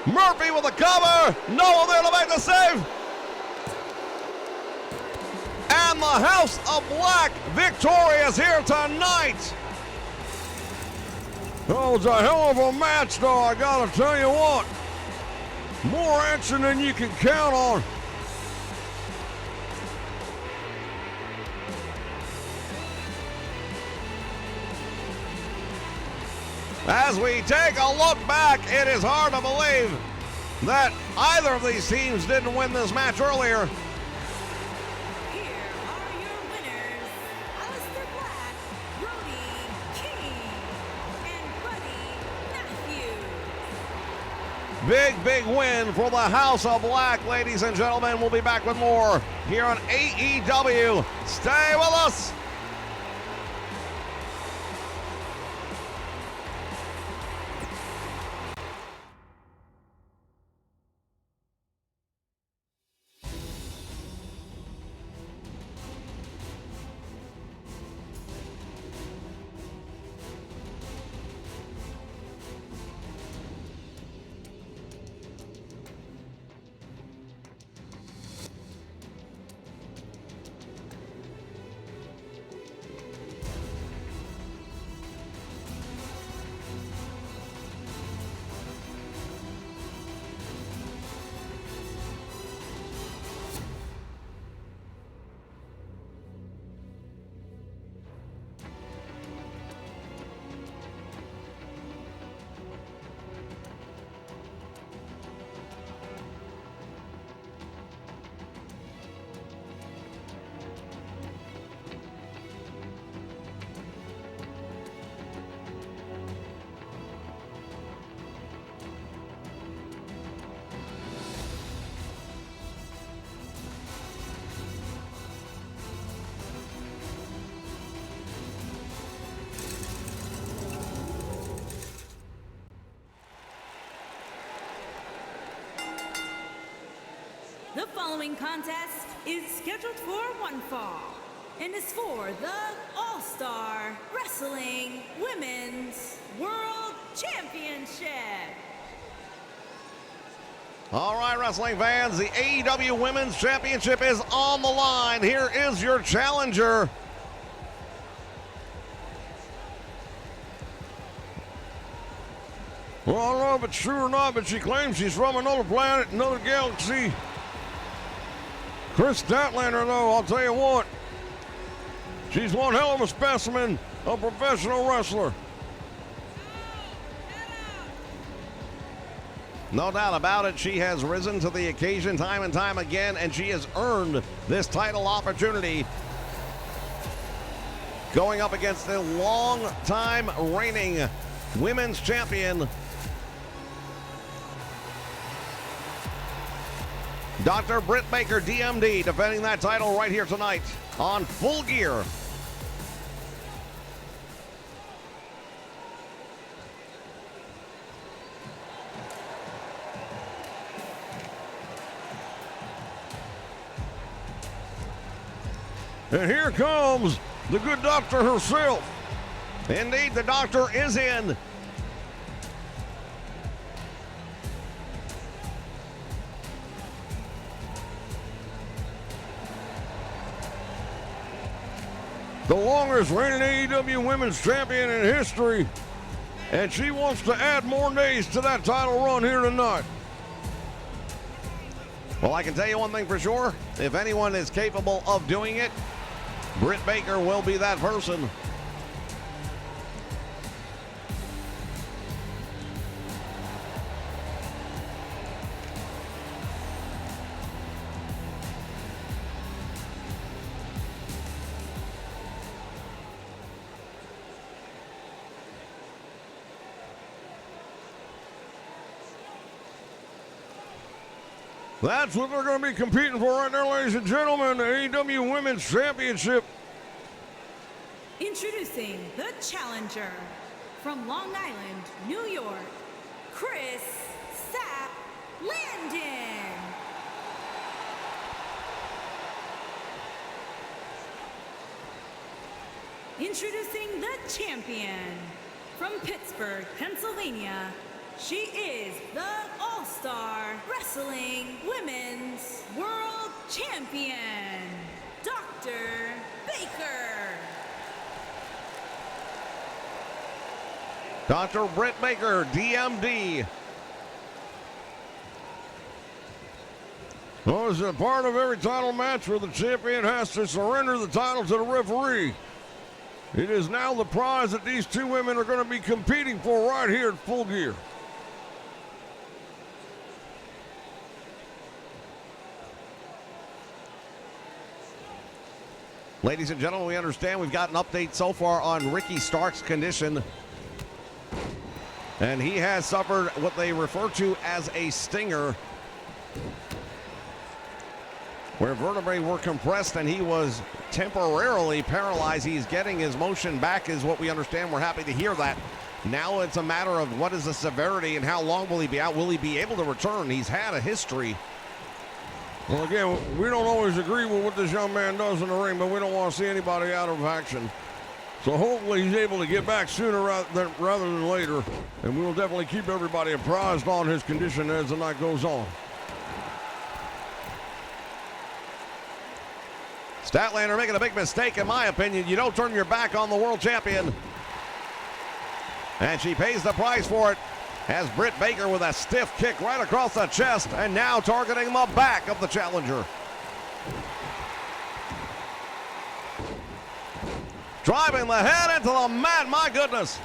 Murphy with the cover. No one there to make the save. And the House of Black victorious here tonight. Oh, it's a hell of a match, though, I gotta tell you what. More action than you can count on. As we take a look back, it is hard to believe that either of these teams didn't win this match earlier. Here are your winners, Aleister Black, Brody King, and Buddy Matthews. Big win for the House of Black, ladies and gentlemen. We'll be back with more here on AEW. Stay with us. The following contest is scheduled for one fall and is for the All-Star Wrestling Women's World Championship. All right, wrestling fans, the AEW Women's Championship is on the line. Here is your challenger. Well, I don't know if it's true or not, but she claims she's from another planet, another galaxy. Chris Statlander, though, I'll tell you what, she's one hell of a specimen, a professional wrestler. No doubt about it, she has risen to the occasion time and time again, and she has earned this title opportunity. Going up against the long-time reigning women's champion, Dr. Britt Baker, DMD, defending that title right here tonight on Full Gear. And here comes the good doctor herself. Indeed, the doctor is in. The longest reigning AEW Women's Champion in history. And she wants to add more days to that title run here tonight. Well, I can tell you one thing for sure. If anyone is capable of doing it, Britt Baker will be that person. That's what they're going to be competing for right there, ladies and gentlemen, the AEW Women's Championship. Introducing the challenger from Long Island, New York, Chris Landon. Introducing the champion from Pittsburgh, Pennsylvania. She is the All-Star Wrestling Women's World Champion, Dr. Baker. Dr. Britt Baker, DMD. Well, it's a part of every title match where the champion has to surrender the title to the referee. It is now the prize that these two women are going to be competing for right here at Full Gear. Ladies and gentlemen, we understand we've got an update so far on Ricky Stark's condition. And he has suffered what they refer to as a stinger, where vertebrae were compressed and he was temporarily paralyzed. He's getting his motion back is what we understand. We're happy to hear that. Now it's a matter of what is the severity and how long will he be out? Will he be able to return? He's had a history. Well, again, we don't always agree with what this young man does in the ring, but we don't want to see anybody out of action. So hopefully he's able to get back sooner rather than later, and we will definitely keep everybody apprised on his condition as the night goes on. Statlander making a big mistake, in my opinion. You don't turn your back on the world champion. And she pays the price for it. As Britt Baker with a stiff kick right across the chest and now targeting the back of the challenger. Driving the head into the mat, my goodness.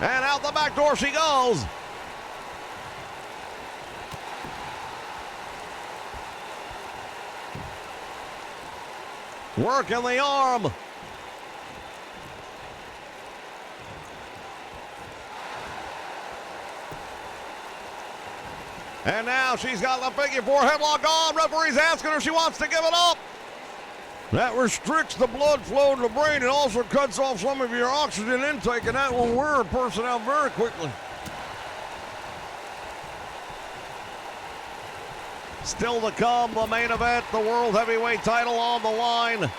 And out the back door she goes. Working the arm. And now she's got the figure four headlock on. Referee's asking her if she wants to give it up. That restricts the blood flow to the brain. It also cuts off some of your oxygen intake, and that will wear a person out very quickly. Still to come, the main event, the World Heavyweight title on the line.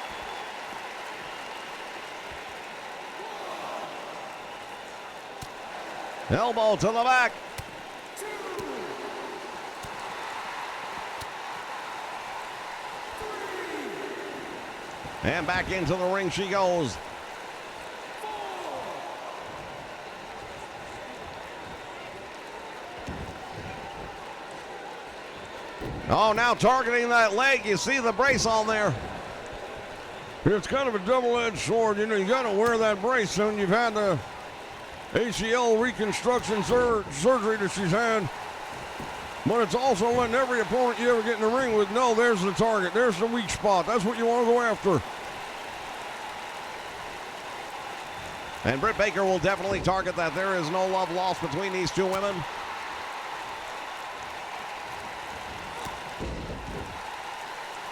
Elbow to the back. And back into the ring she goes. Oh, now targeting that leg. You see the brace on there. It's kind of a double-edged sword. You know, you got to wear that brace when you've had the ACL reconstruction surgery that she's had. But it's also letting every opponent you ever get in the ring with know there's the target. There's the weak spot. That's what you want to go after. And Britt Baker will definitely target that. There is no love lost between these two women.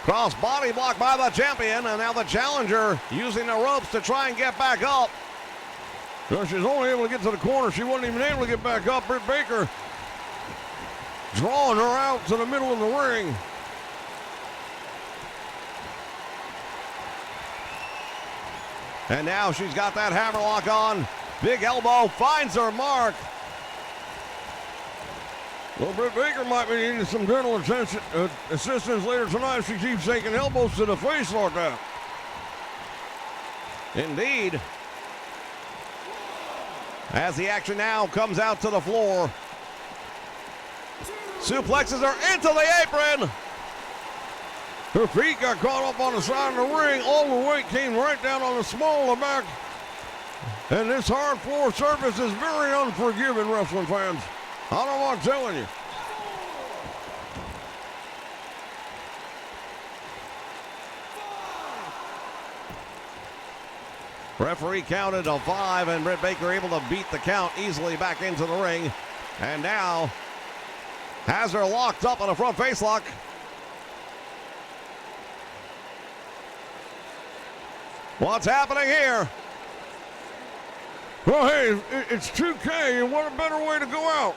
Cross body block by the champion, and now the challenger using the ropes to try and get back up. Well, she's only able to get to the corner. She wasn't even able to get back up. Britt Baker drawing her out to the middle of the ring. And now she's got that hammerlock on. Big elbow finds her mark. Well, Britt Baker might be needing some dental assistance later tonight if she keeps taking elbows to the face like that. Indeed. As the action now comes out to the floor. Suplexes her into the apron. Her feet got caught up on the side of the ring. All the weight came right down on the small of the back. And this hard floor surface is very unforgiving, wrestling fans. I don't want telling you. Referee counted to 5, and Britt Baker able to beat the count easily back into the ring. And now has her locked up on a front face lock. What's happening here? Well, hey, it's 2K, and what a better way to go out.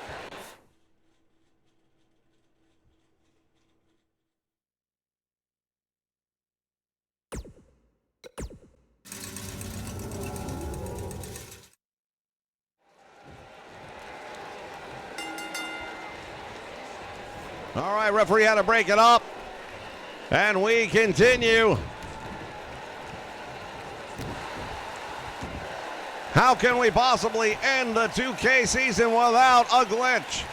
All right, referee had to break it up. And we continue. How can we possibly end the 2K season without a glitch?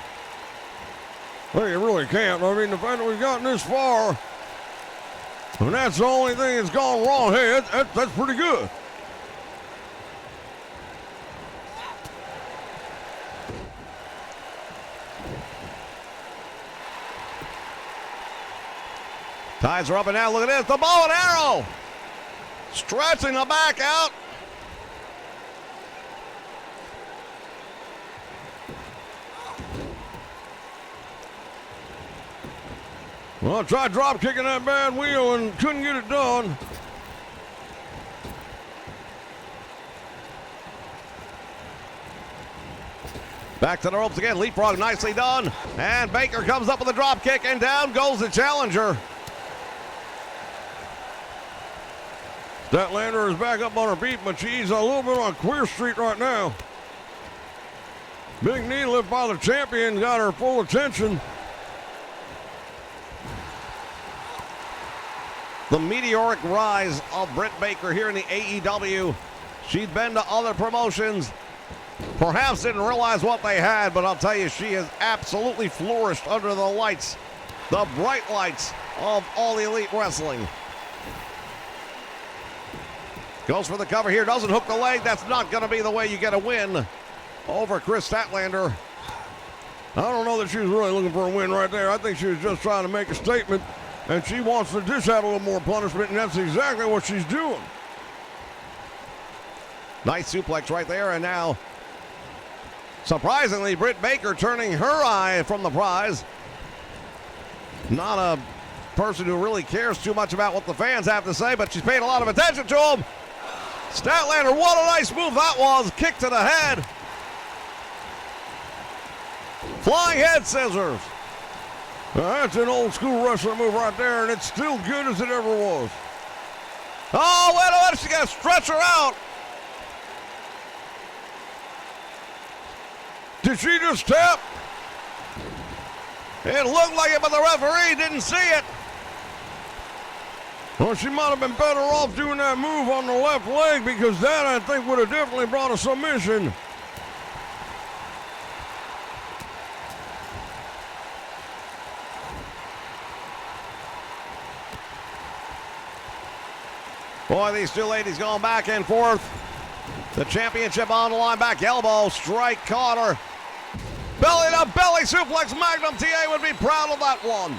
Well, you really can't. I mean, the fact that we've gotten this far, and that's the only thing that's gone wrong, hey, that's pretty good. Ties her up, and now look at this, the bow and arrow. Stretching the back out. Well, I tried drop kicking that bad wheel and couldn't get it done. Back to the ropes again, leapfrog nicely done. And Baker comes up with a drop kick, and down goes the challenger. Statlander is back up on her feet, but she's a little bit on Queer Street right now. Big knee lift by the champion got her full attention. The meteoric rise of Britt Baker here in the AEW. She'd been to other promotions. Perhaps didn't realize what they had, but I'll tell you, she has absolutely flourished under the lights, the bright lights of All Elite Wrestling. Goes for the cover here, doesn't hook the leg. That's not going to be the way you get a win over Chris Statlander. I don't know that she was really looking for a win right there. I think she was just trying to make a statement, and she wants to dish out a little more punishment, and that's exactly what she's doing. Nice suplex right there, and now, surprisingly, Britt Baker turning her eye from the prize. Not a person who really cares too much about what the fans have to say, but she's paying a lot of attention to him. Statlander, what a nice move that was. Kick to the head. Flying head scissors. That's an old school wrestler move right there, and it's still good as it ever was. Oh, wait a minute, she got to stretch her out. Did she just tap? It looked like it, but the referee didn't see it. Well, she might have been better off doing that move on the left leg, because that, I think, would have definitely brought a submission. Boy, these two ladies going back and forth. The championship on the line, back elbow, strike, caught her. Belly to belly suplex, Magnum TA would be proud of that one.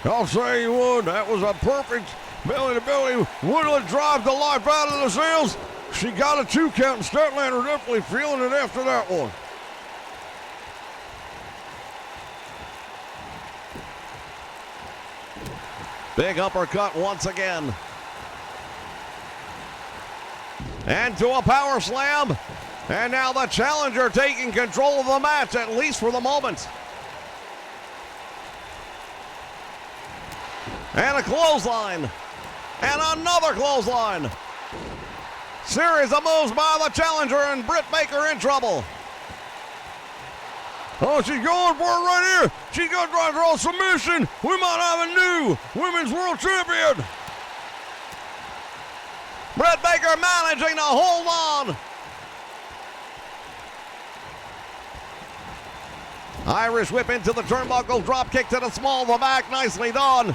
I'll say you would. That was a perfect belly to belly. Would have dropped the life out of the sails. She got a 2 count, and Statlander definitely feeling it after that one. Big uppercut once again. And to a power slam. And now the challenger taking control of the match, at least for the moment. And a clothesline. And another clothesline. Series of moves by the challenger, and Britt Baker in trouble. Oh, she's going for it right here. She's going to try to draw a submission. We might have a new Women's World Champion. Britt Baker managing to hold on. Irish whip into the turnbuckle, drop kick to the small of the back, nicely done.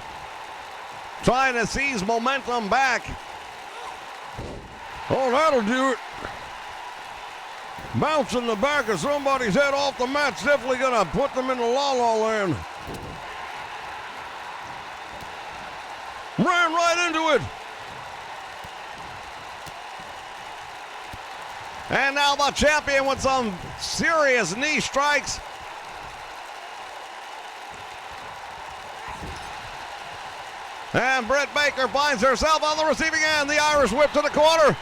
Trying to seize momentum back. Oh, that'll do it. Bouncing the back of somebody's head off the mat's definitely gonna put them in the la-la land. Ran right into it. And now the champion with some serious knee strikes. And Britt Baker finds herself on the receiving end. The Irish whip to the corner.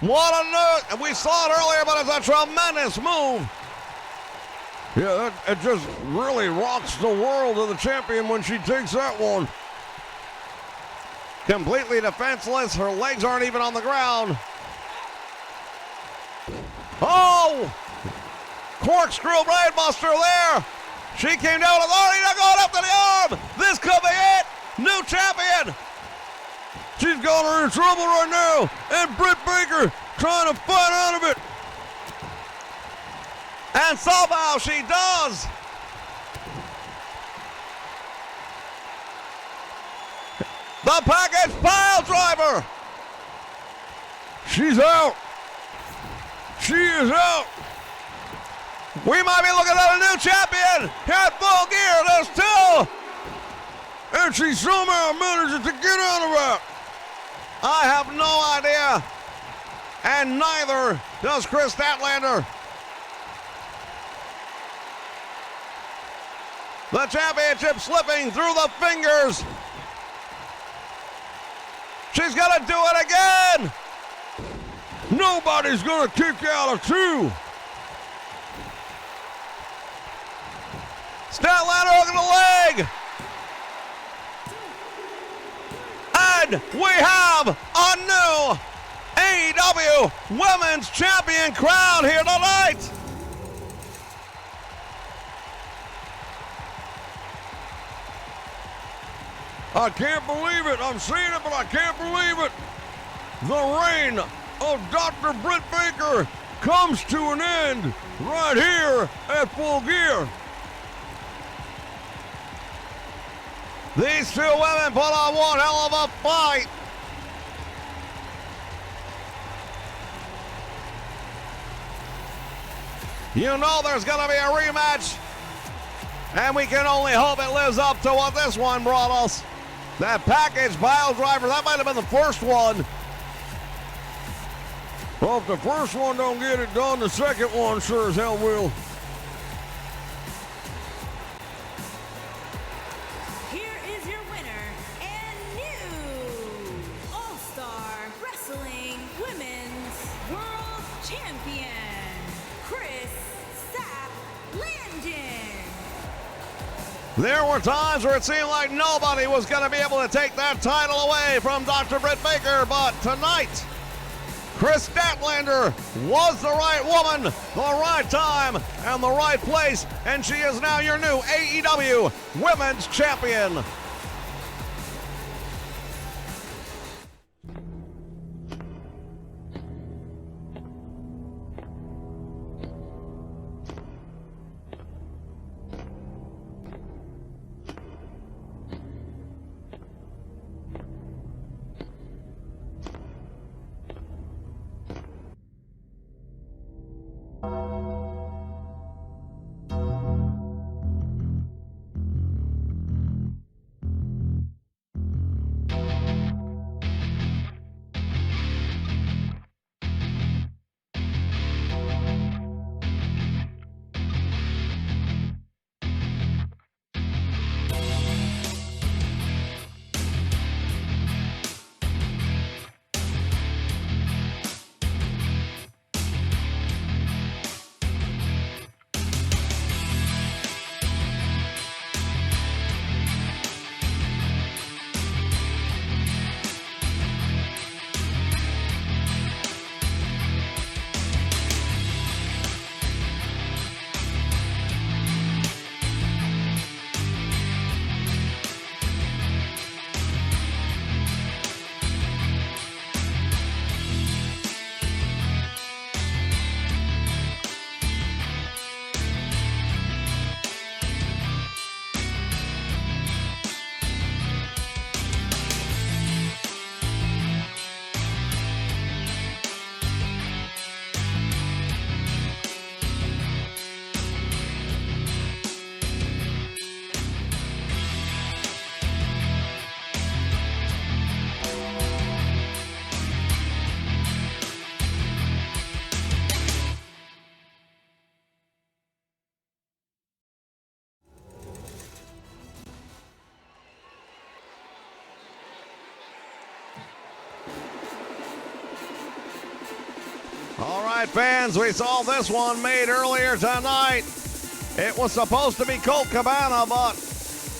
What a note. And we saw it earlier, but it's a tremendous move. Yeah, it just really rocks the world of the champion when she takes that one. Completely defenseless. Her legs aren't even on the ground. Oh! Corkscrew brainbuster there. She came down with authority, going up to the arm. This could be it. New champion. She's got her in trouble right now. And Britt Baker trying to fight out of it. And somehow she does. The package pile driver. She's out. She is out. We might be looking at a new champion here at Full Gear. There's two. And she somehow manages to get out of it. I have no idea. And neither does Chris Statlander. The championship slipping through the fingers. She's gonna do it again. Nobody's gonna kick out of two. Statlander hooking the leg. And we have a new AEW Women's Champion crown here tonight. I can't believe it. I'm seeing it, but I can't believe it. The reign of Dr. Britt Baker comes to an end right here at Full Gear. These two women put on one hell of a fight. You know there's going to be a rematch. And we can only hope it lives up to what this one brought us. That package pile driver, that might have been the first one. Well, if the first one don't get it done, the second one sure as hell will. Here is your winner and new All-Star Wrestling Women's World Champion, Chris Statlander. There were times where it seemed like nobody was going to be able to take that title away from Dr. Britt Baker, but tonight, Chris Statlander was the right woman, the right time, and the right place, and she is now your new AEW Women's Champion. All right, fans, we saw this one made earlier tonight. It was supposed to be Colt Cabana, but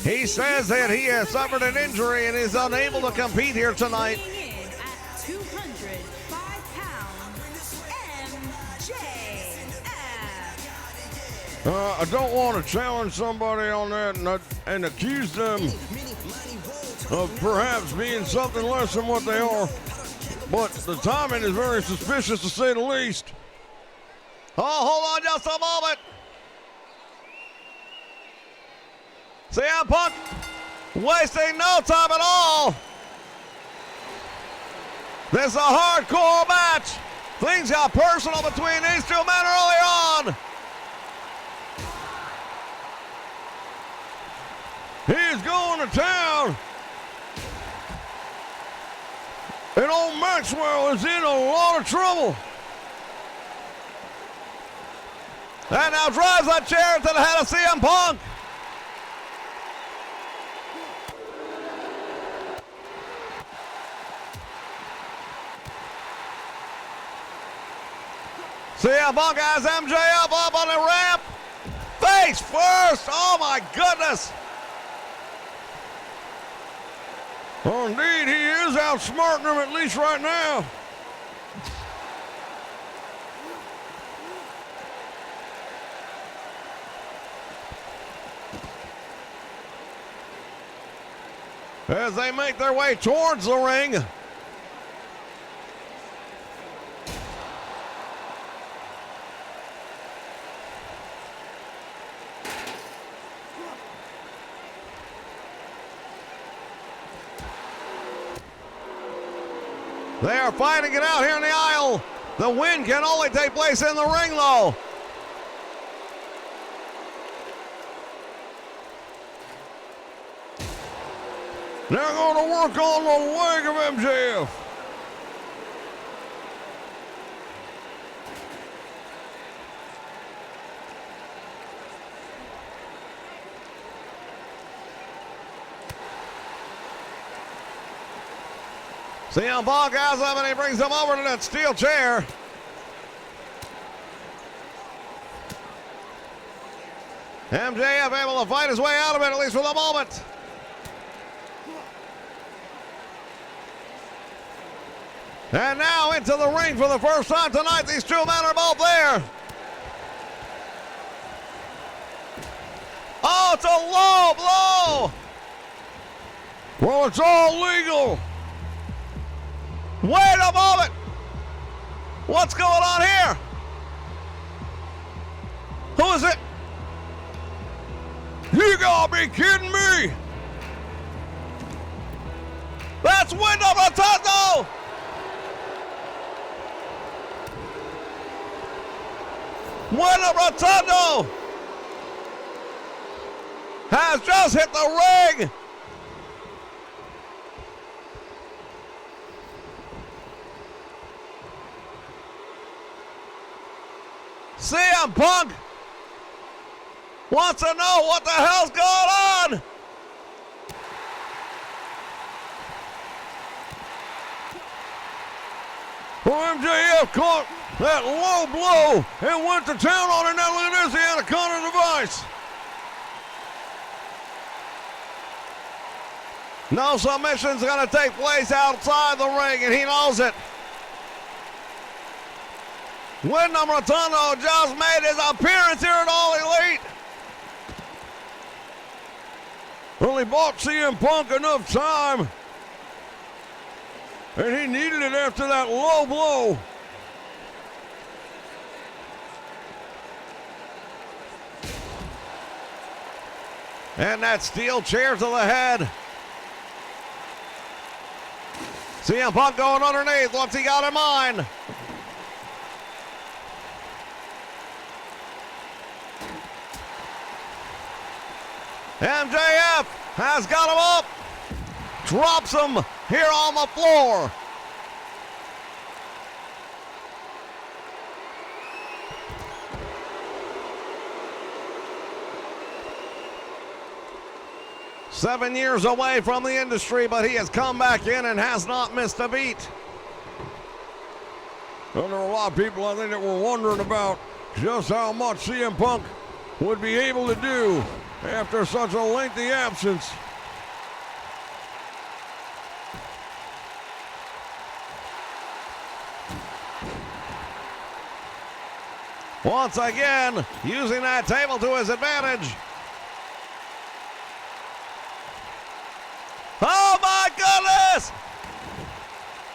he says that he has suffered an injury and is unable to compete here tonight. Weighing in at 205 pounds, MJF. I don't want to challenge somebody on that and accuse them of perhaps being something less than what they are. But the timing is very suspicious, to say the least. Oh, hold on just a moment. CM Punk wasting no time at all. This is a hardcore match. Things got personal between these two men early on. He's going to town. And old Maxwell is in a lot of trouble. And now drives that chair to the head of CM Punk. CM Punk has MJF up on the ramp. Face first. Oh my goodness. Oh, indeed, he is outsmarting him, at least right now. As they make their way towards the ring. They are fighting it out here in the aisle. The win can only take place in the ring, though. They're going to work on the leg of MJF. CM Punk has him and he brings him over to that steel chair. MJF able to fight his way out of it, at least for the moment. And now into the ring for the first time tonight. These two men are both there. Oh, it's a low blow. Well, it's all legal. Wait a moment. What's going on here? Who is it? You gotta be kidding me. That's Wyndham Rotunda. Wyndham Rotunda has just hit the ring. CM Punk wants to know what the hell's going on. Well, MJF caught that low blow and went to town on it. Now look at this, he had a counter device. No submission's gonna take place outside the ring, and he knows it. Wyndham Rotunda just made his appearance here at All Elite. Well, he bought CM Punk enough time, and he needed it after that low blow. And that steel chair to the head. CM Punk going underneath. What's he got in mind? MJF has got him up. Drops him here on the floor. Seven years away from the industry, but he has come back in and has not missed a beat. Well, there are a lot of people, I think, that were wondering about just how much CM Punk would be able to do after such a lengthy absence. Once again, using that table to his advantage. Oh my goodness!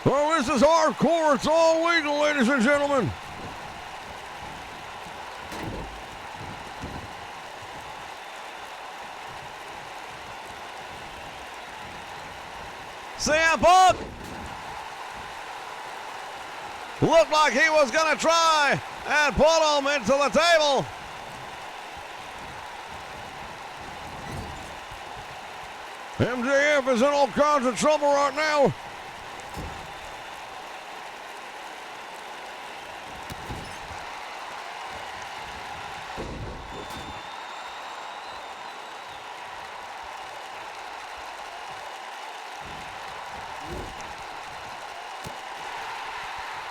Well, this is hardcore. It's all legal, ladies and gentlemen. CM Punk looked like he was going to try and put him into the table. MJF is in all kinds of trouble right now.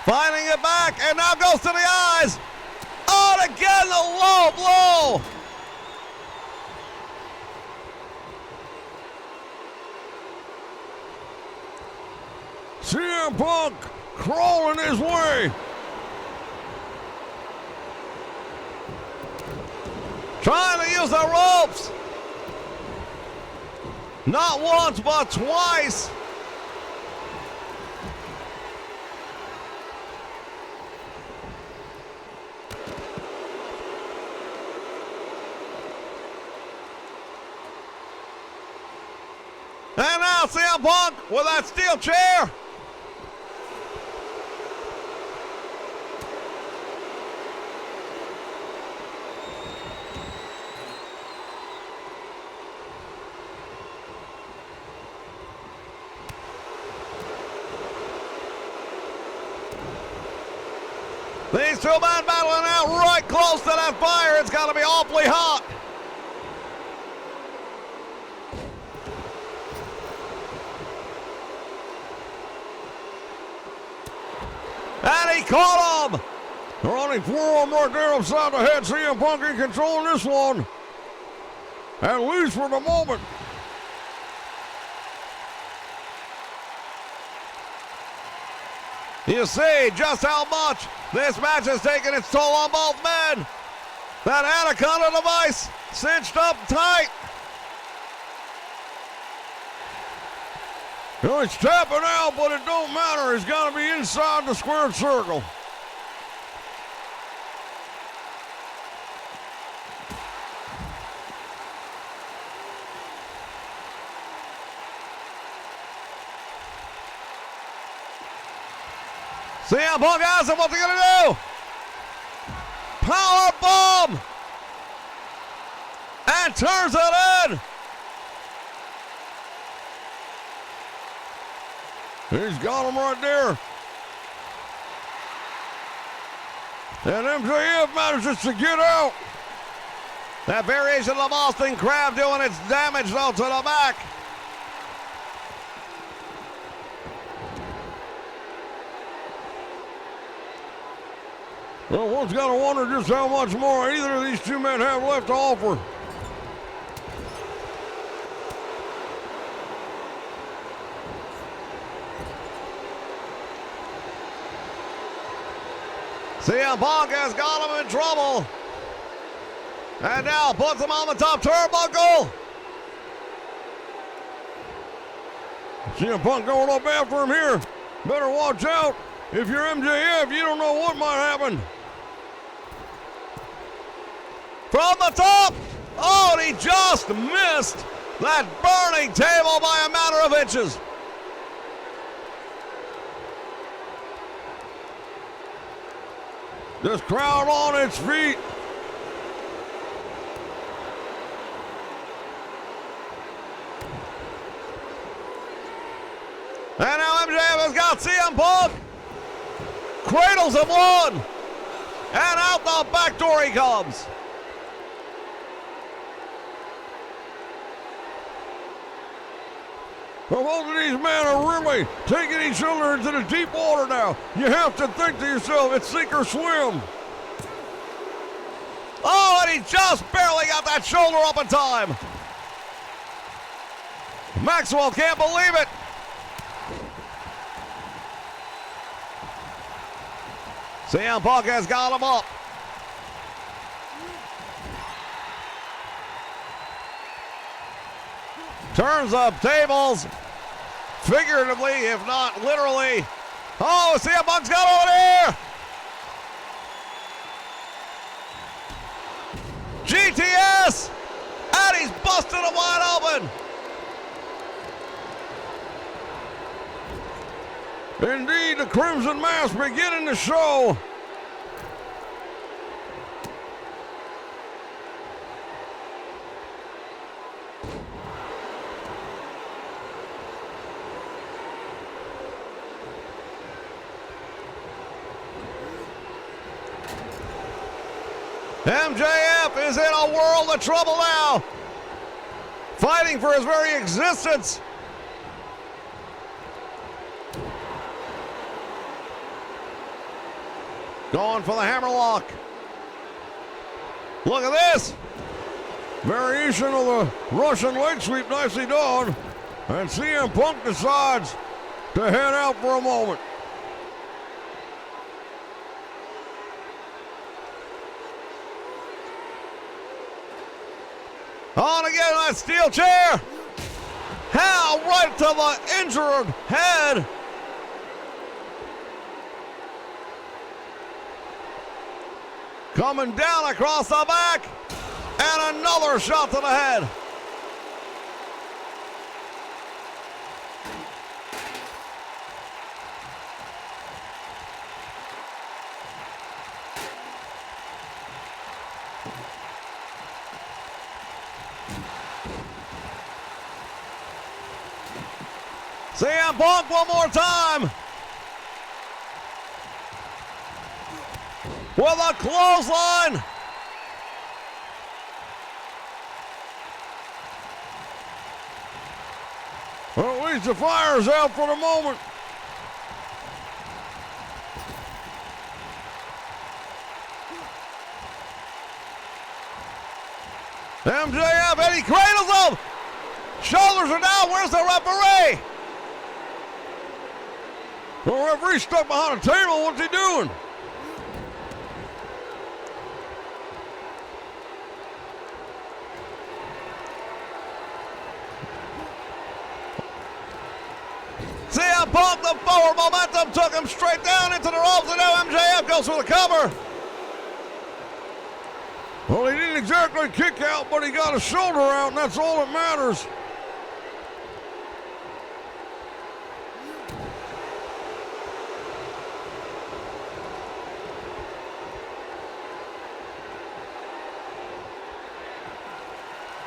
Finding it back, and now goes to the eyes. Oh, and again, the low blow. CM Punk crawling his way. Trying to use the ropes. Not once, but twice. And now CM Punk with that steel chair. These two men battling out right close to that fire. It's got to be awfully hot. And he caught him. Running forearm right there upside the head. CM Punk in control of this one. At least for the moment. You see just how much this match has taken its toll on both men. That Anaconda device cinched up tight. Well, he's tapping out, but it don't matter. He's got to be inside the squared circle. CM Punk asks him, what's he gonna do? Power bomb! And turns it in! He's got him right there. And MJF manages to get out. That variation of the Boston Crab doing its damage though to the back. Well, one's got to wonder just how much more either of these two men have left to offer. CM Punk has got him in trouble. And now puts him on the top turnbuckle. CM Punk going up after him here. Better watch out. If you're MJF, you don't know what might happen. From the top. Oh, and he just missed that burning table by a matter of inches. This crowd on its feet. And now MJF has got CM Punk. Cradles him one. And out the back door he comes. Well, both of these men are really taking each other into the deep water now. You have to think to yourself, it's sink or swim. Oh, and he just barely got that shoulder up in time. Maxwell can't believe it. CM Punk has got him up. Turns up tables, figuratively, if not literally. Oh, CM Punk's got over there. GTS, and he's busted it wide open. Indeed, the Crimson Mask beginning to show. MJF is in a world of trouble now, fighting for his very existence. Going for the hammerlock. Look at this. Variation of the Russian leg sweep, nicely done. And CM Punk decides to head out for a moment. On again, that steel chair. How right to the injured head. Coming down across the back. And another shot to the head. CM Punk one more time. With a clothesline. Well, at least the fire's out for the moment. MJF, and he cradles him. Shoulders are down. Where's the referee? The referee stuck behind a table. What's he doing? CM Punk, the forward momentum took him straight down into the ropes, and now MJF goes for the cover. Well, he didn't exactly kick out, but he got a shoulder out, and that's all that matters.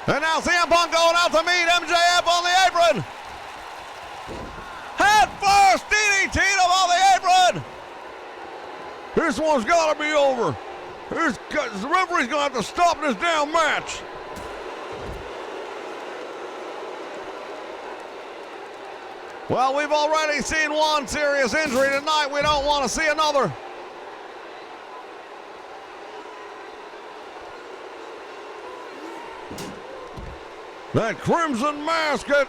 And now CM Punk going out to meet MJF on the apron. Head first, DDT to on the apron. This one's got to be over. The referee's going to have to stop this damn match. Well, we've already seen one serious injury tonight. We don't want to see another. That crimson mask that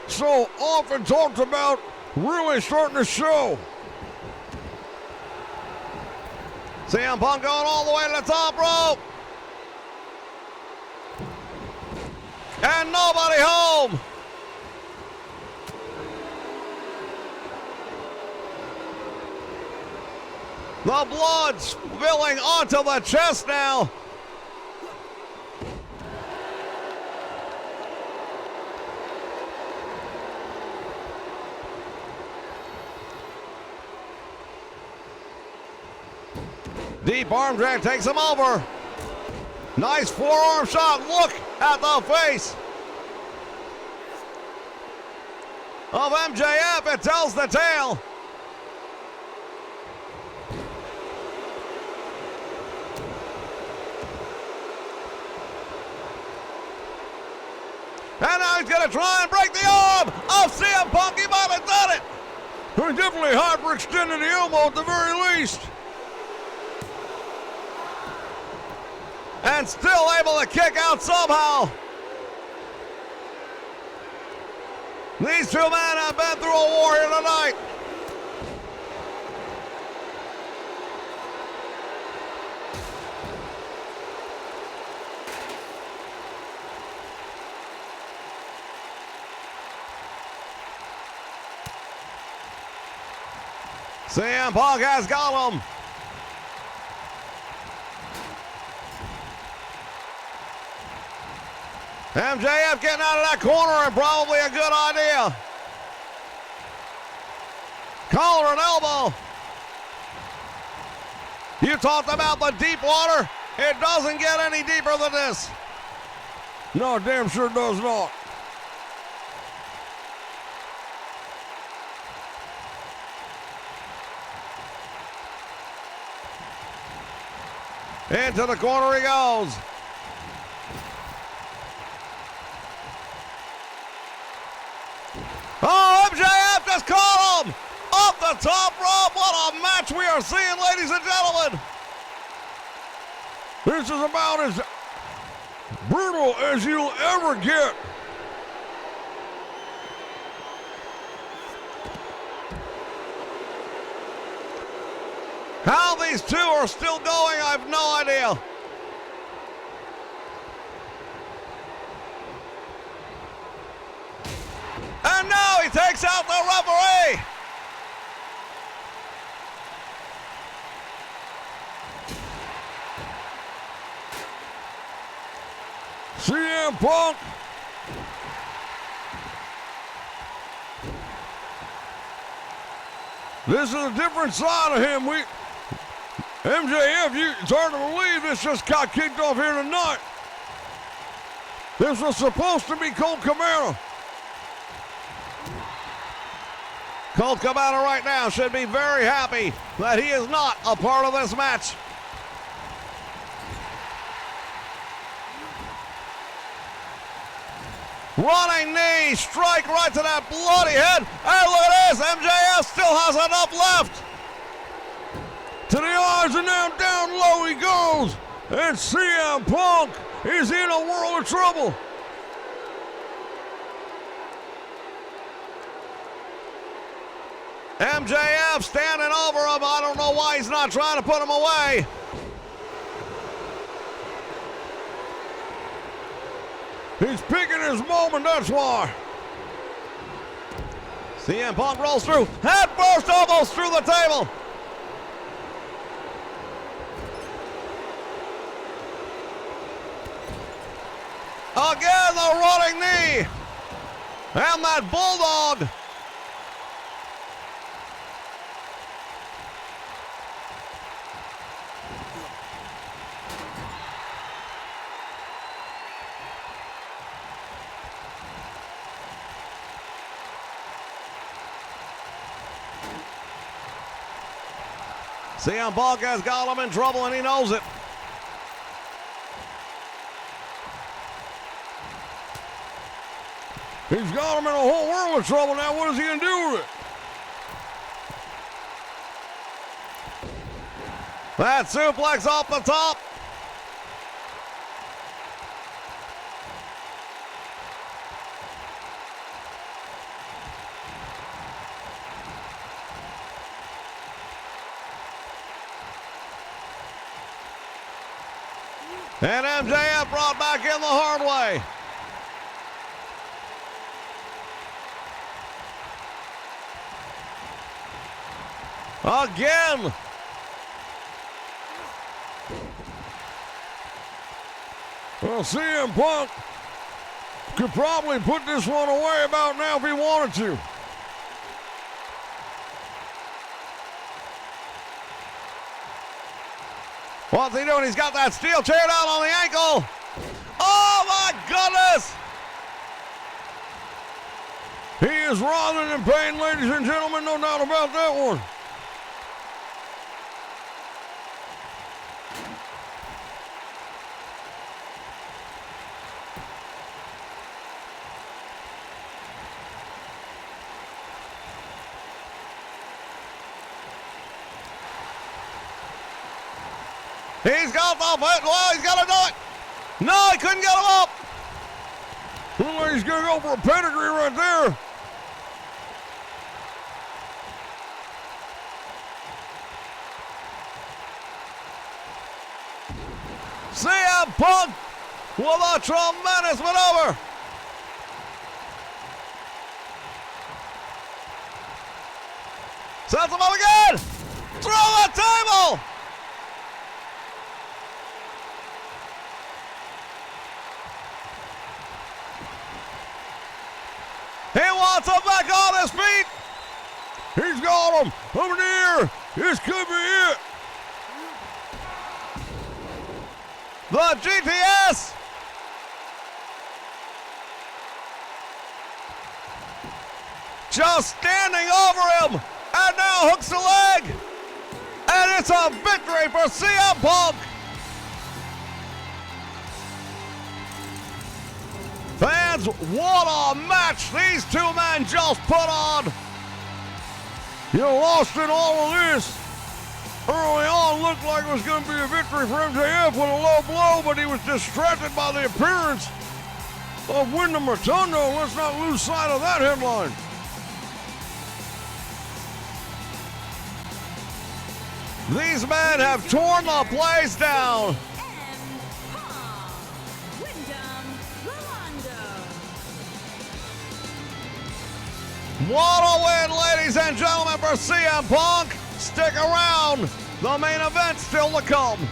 so often talked about really starting to show. CM Punk going all the way to the top rope. And nobody home. The blood spilling onto the chest now. Deep arm drag takes him over. Nice forearm shot. Look at the face of MJF. It tells the tale. And now he's going to try and break the arm of CM Punk. He might have done it. He definitely hyperextended the elbow at the very least. And still able to kick out somehow. These two men have been through a war here tonight. CM Punk has got him. MJF getting out of that corner and probably a good idea. Collar and elbow. You talked about the deep water. It doesn't get any deeper than this. No, damn sure does not. Into the corner he goes. Oh, MJF just caught him off the top rope. What a match we are seeing, ladies and gentlemen. This is about as brutal as you'll ever get. How these two are still going, I have no idea. And now he takes out the referee. CM Punk. This is a different side of him. MJF, it's hard to believe this just got kicked off here tonight. This was supposed to be Cody Kamara. Colt Cabana right now should be very happy that he is not a part of this match. Running knee, strike right to that bloody head. And look at this, MJF still has enough left. To the eyes and now down low he goes. And CM Punk is in a world of trouble. MJF standing over him. I don't know why he's not trying to put him away. He's picking his moment, that's why. CM Punk rolls through. Head first, almost through the table. Again, the running knee. And that bulldog. CM Punk has got him in trouble and he knows it. He's got him in a whole world of trouble now. What is he going to do with it? That suplex off the top. And MJF brought back in the hard way. Again. Well, CM Punk could probably put this one away about now if he wanted to. What's he doing? He's got that steel chair down on the ankle. Oh my goodness! He is writhing in pain, ladies and gentlemen, no doubt about that one. He's got the foot. Well, he's got to do it. No, he couldn't get him up. Looks like he's going to go for a pedigree right there. CM Punk with a tremendous maneuver. Sets him up again. Through the table. He wants him back on his feet. He's got him over in the air. This could be it. The GTS. Just standing over him. And now hooks the leg. And it's a victory for CM Punk. Fans, what a match these two men just put on. You know, lost in all of this. Early on, looked like it was going to be a victory for MJF with a low blow, but he was distracted by the appearance of Wyndham Rotunda. Let's not lose sight of that headline. These men have torn the place down. What a win, ladies and gentlemen, for CM Punk. Stick around. The main event still to come.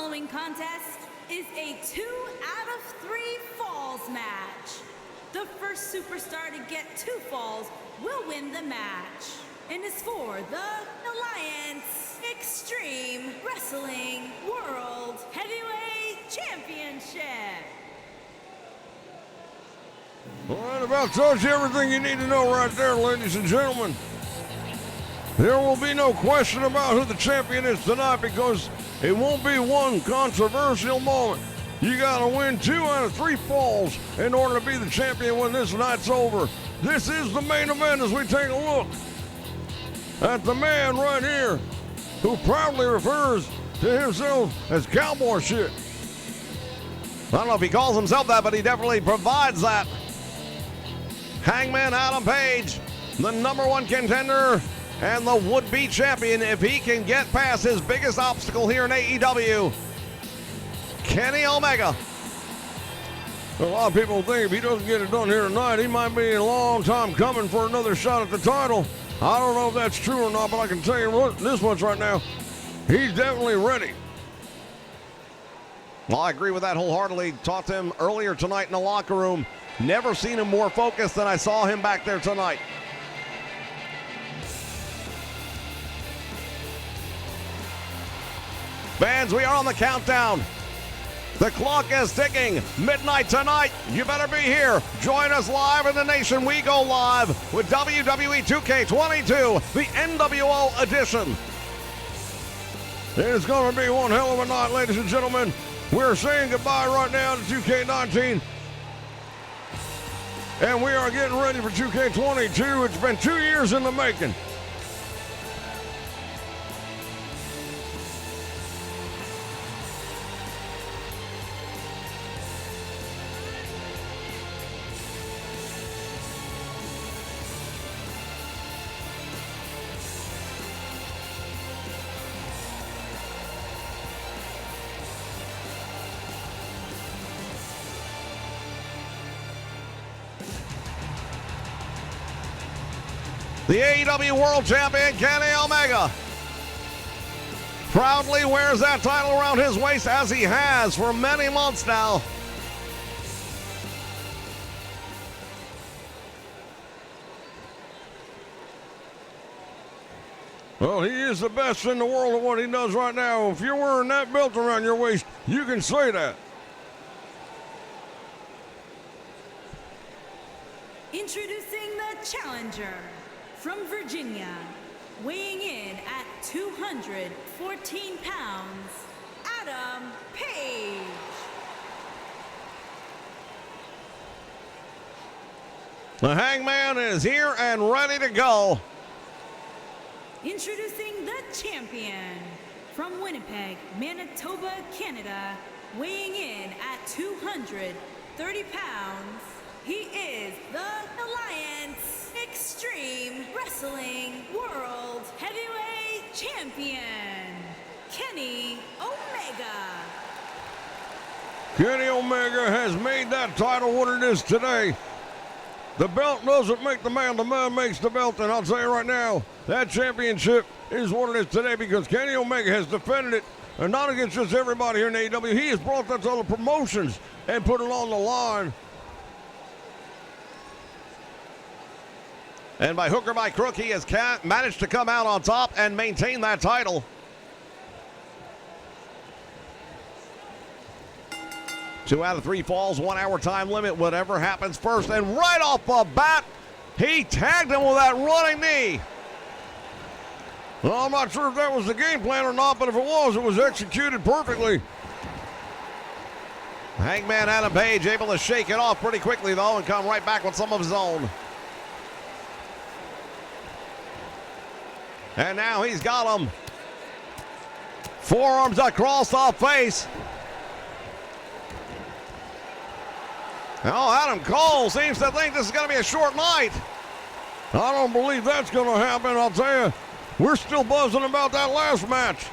following contest is a 2 out of 3 falls match. The first superstar to get 2 falls will win the match and is for the Alliance Extreme Wrestling World Heavyweight Championship. All right, about tells you everything you need to know right there, ladies and gentlemen. There will be no question about who the champion is tonight because it won't be one controversial moment. You gotta win 2 out of 3 falls in order to be the champion when this night's over. This is the main event as we take a look at the man right here who proudly refers to himself as cowboy shit. I don't know if he calls himself that, but he definitely provides that. Hangman Adam Page, the #1 contender and the would-be champion if he can get past his biggest obstacle here in AEW, Kenny Omega. A lot of people think if he doesn't get it done here tonight, he might be a long time coming for another shot at the title. I don't know if that's true or not, but I can tell you this much right now. He's definitely ready. Well, I agree with that wholeheartedly. Talked to him earlier tonight in the locker room. Never seen him more focused than I saw him back there tonight. Fans, we are on the countdown. The clock is ticking. Midnight tonight. You better be here. Join us live in the nation. We go live with WWE 2K19, the NWO edition. It's going to be one hell of a night, ladies and gentlemen. We're saying goodbye right now to 2K19. And we are getting ready for 2K22. It's been 2 years in the making. The AEW World Champion, Kenny Omega, proudly wears that title around his waist as he has for many months now. Well, he is the best in the world at what he does right now. If you're wearing that belt around your waist, you can say that. Introducing the challenger from Virginia, weighing in at 214 pounds, Adam Page. The Hangman is here and ready to go. Introducing the champion from Winnipeg, Manitoba, Canada, weighing in at 230 pounds, he is the Alliance Extreme Wrestling World Heavyweight Champion, Kenny Omega. Kenny Omega has made that title what it is today. The belt doesn't make the man makes the belt, and I'll tell you right now, that championship is what it is today because Kenny Omega has defended it, and not against just everybody here in AEW. He has brought that to other promotions and put it on the line. And by hook or by crook, he has managed to come out on top and maintain that title. Two out of 3 falls, 1 hour time limit, whatever happens first. And right off the bat, he tagged him with that running knee. Well, I'm not sure if that was the game plan or not, but if it was executed perfectly. Hangman Adam Page able to shake it off pretty quickly, though, and come right back with some of his own. And now he's got him. Forearms across the face. Oh, Adam Cole seems to think this is going to be a short night. I don't believe that's going to happen, I'll tell you. We're still buzzing about that last match.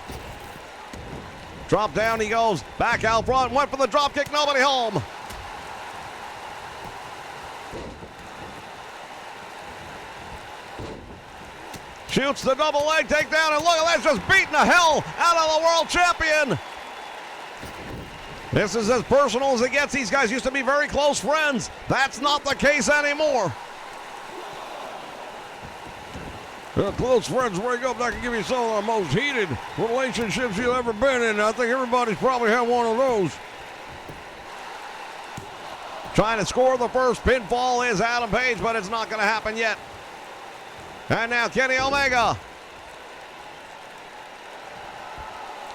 Drop down he goes. Back out front. Went for the drop kick. Nobody home. Shoots the double leg takedown, and look at that, just beating the hell out of the world champion. This is as personal as it gets. These guys used to be very close friends. That's not the case anymore. Close friends break up. That can give you some of the most heated relationships you've ever been in. I think everybody's probably had one of those. Trying to score the first pinfall is Adam Page, but it's not going to happen yet. And now Kenny Omega.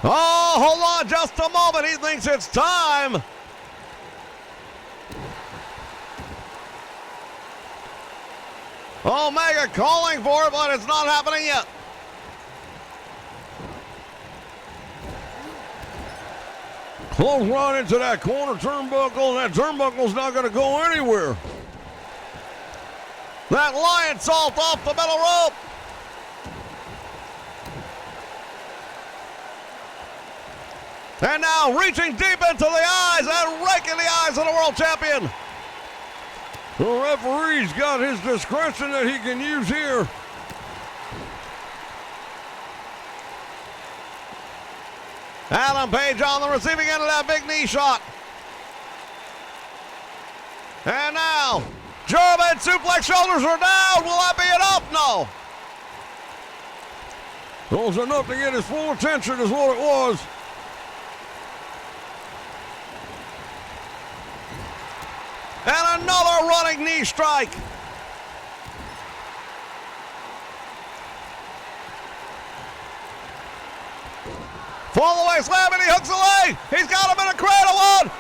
Oh, hold on just a moment. He thinks it's time. Omega calling for it, but it's not happening yet. Close run into that corner turnbuckle, and that turnbuckle's not going to go anywhere. That lion salt off the middle rope. And now reaching deep into the eyes and raking the eyes of the world champion. The referee's got his discretion that he can use here. Adam Page on the receiving end of that big knee shot. And now, German suplex, shoulders are down. Will that be enough? No. It was enough to get his full attention is what it was. And another running knee strike. Fall away slam, and he hooks the leg. He's got him in a cradle one.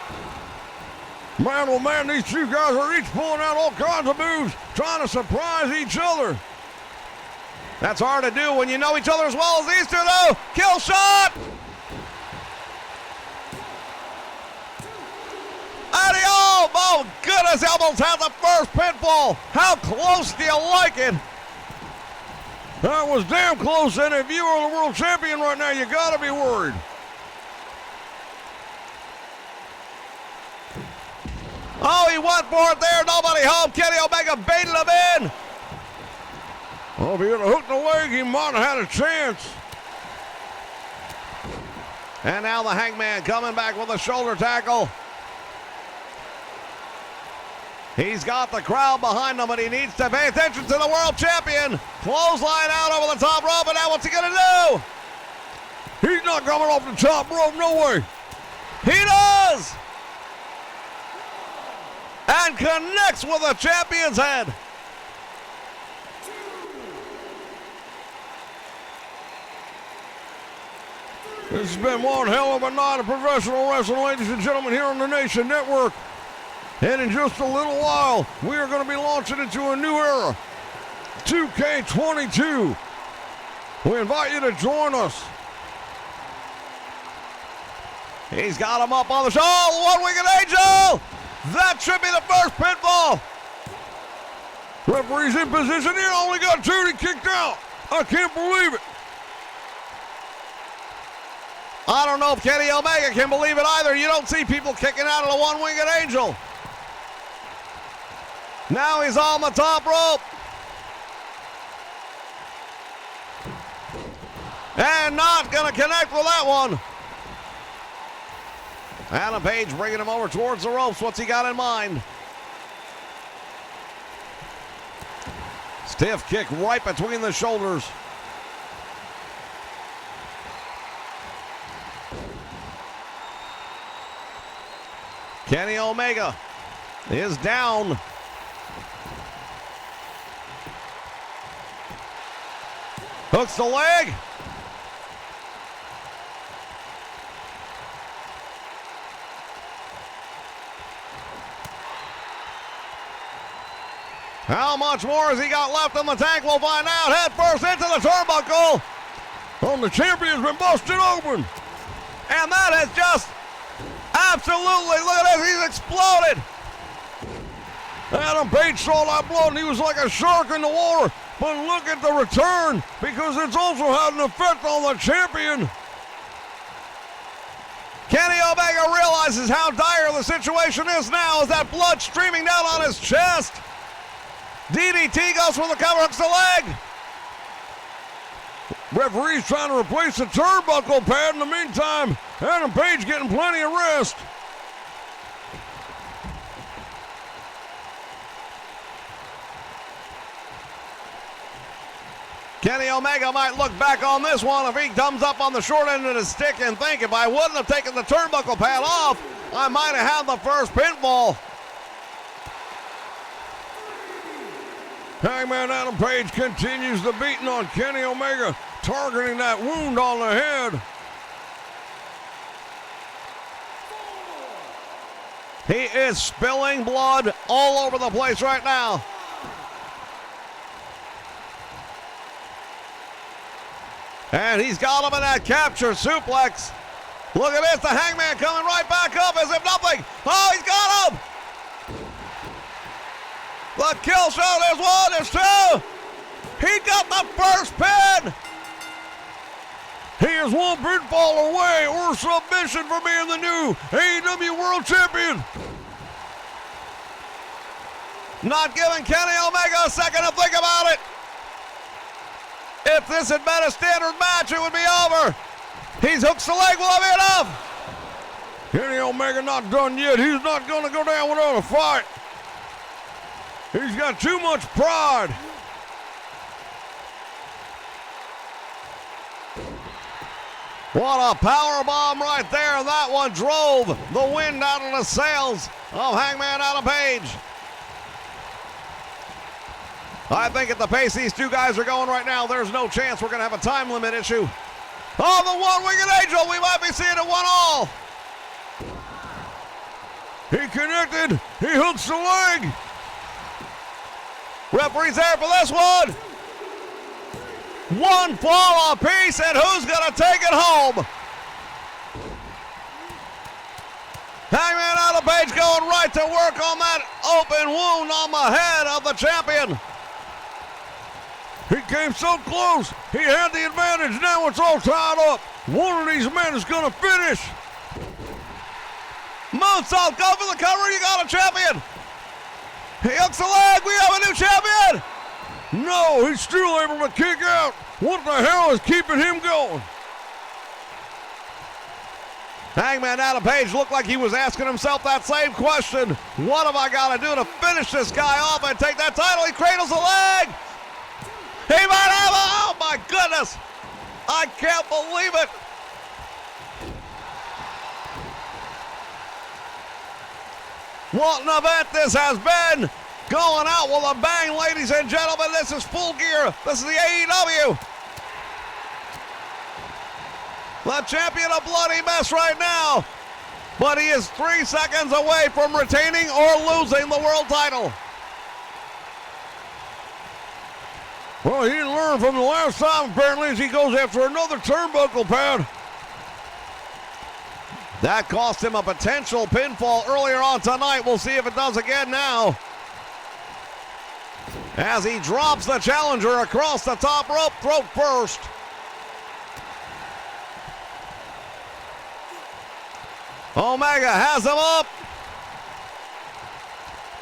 Man, oh man, these two guys are each pulling out all kinds of moves, trying to surprise each other. That's hard to do when you know each other as well as these two do. Kill shot. Oh, goodness, almost had the first pinfall. How close do you like it? That was damn close, and if you are the world champion right now, you got to be worried. Oh, he went for it there. Nobody home. Kenny Omega baited him in. Oh, if he had hooked the leg, he might have had a chance. And now the Hangman coming back with a shoulder tackle. He's got the crowd behind him, but he needs to pay attention to the world champion. Clothesline out over the top rope, and now what's he going to do? He's not coming off the top rope, no way. He does! And connects with the champion's head. This has been one hell of a night of professional wrestling, ladies and gentlemen, here on the Nation Network. And in just a little while, we are going to be launching into a new era, 2K22. We invite you to join us. He's got him up on the show. Oh, one-winged angel! That should be the first pinfall. Referee's in position. He only got two and he kicked out. I can't believe it. I don't know if Kenny Omega can believe it either. You don't see people kicking out of the one-winged angel. Now he's on the top rope. And not going to connect with that one. Adam Page bringing him over towards the ropes. What's he got in mind? Stiff kick right between the shoulders. Kenny Omega is down. Hooks the leg. How much more has he got left in the tank? We'll find out. Head first into the turnbuckle. Oh, the champion's been busted open. And that has just absolutely, look at this, he's exploded. Adam Page saw that blow and he was like a shark in the water. But look at the return, because it's also had an effect on the champion. Kenny Omega realizes how dire the situation is now as that blood streaming down on his chest. DDT goes for the cover, hooks the leg. Referee's trying to replace the turnbuckle pad in the meantime. Adam Page getting plenty of rest. Kenny Omega might look back on this one if he comes up on the short end of the stick and think, if I wouldn't have taken the turnbuckle pad off, I might have had the first pinfall. Hangman Adam Page continues the beating on Kenny Omega, targeting that wound on the head. He is spilling blood all over the place right now. And he's got him in that capture suplex. Look at this, the Hangman coming right back up as if nothing. Oh, he's got him. The kill shot, there's one, there's two. He got the first pin. He is one pinfall away or submission from being the new AEW World Champion. Not giving Kenny Omega a second to think about it. If this had been a standard match, it would be over. He's hooks the leg, will it be enough? Kenny Omega not done yet. He's not going to go down without a fight. He's got too much pride. What a power bomb right there. That one drove the wind out of the sails of Hangman Adam Page. I think at the pace these two guys are going right now, there's no chance we're going to have a time limit issue. Oh, the one-winged angel. We might be seeing it 1-all. He connected. He hooks the leg. Referee's there for this one. One fall apiece, and who's going to take it home? Hangman Adam Page going right to work on that open wound on the head of the champion. He came so close. He had the advantage. Now it's all tied up. One of these men is going to finish. Moonsault, go for the cover. You got a champion. He hooks the leg. We have a new champion. No, he's still able to kick out. What the hell is keeping him going? Hangman Adam Page looked like he was asking himself that same question. What have I got to do to finish this guy off and take that title? He cradles the leg. He might have a, oh my goodness. I can't believe it. What an event this has been. Going out with a bang, ladies and gentlemen. This is Full Gear. This is the AEW. The champion, a bloody mess right now. But he is 3 seconds away from retaining or losing the world title. Well, he didn't learn from the last time, apparently, as he goes after another turnbuckle pad. That cost him a potential pinfall earlier on tonight. We'll see if it does again now. As he drops the challenger across the top rope, throat first. Omega has him up.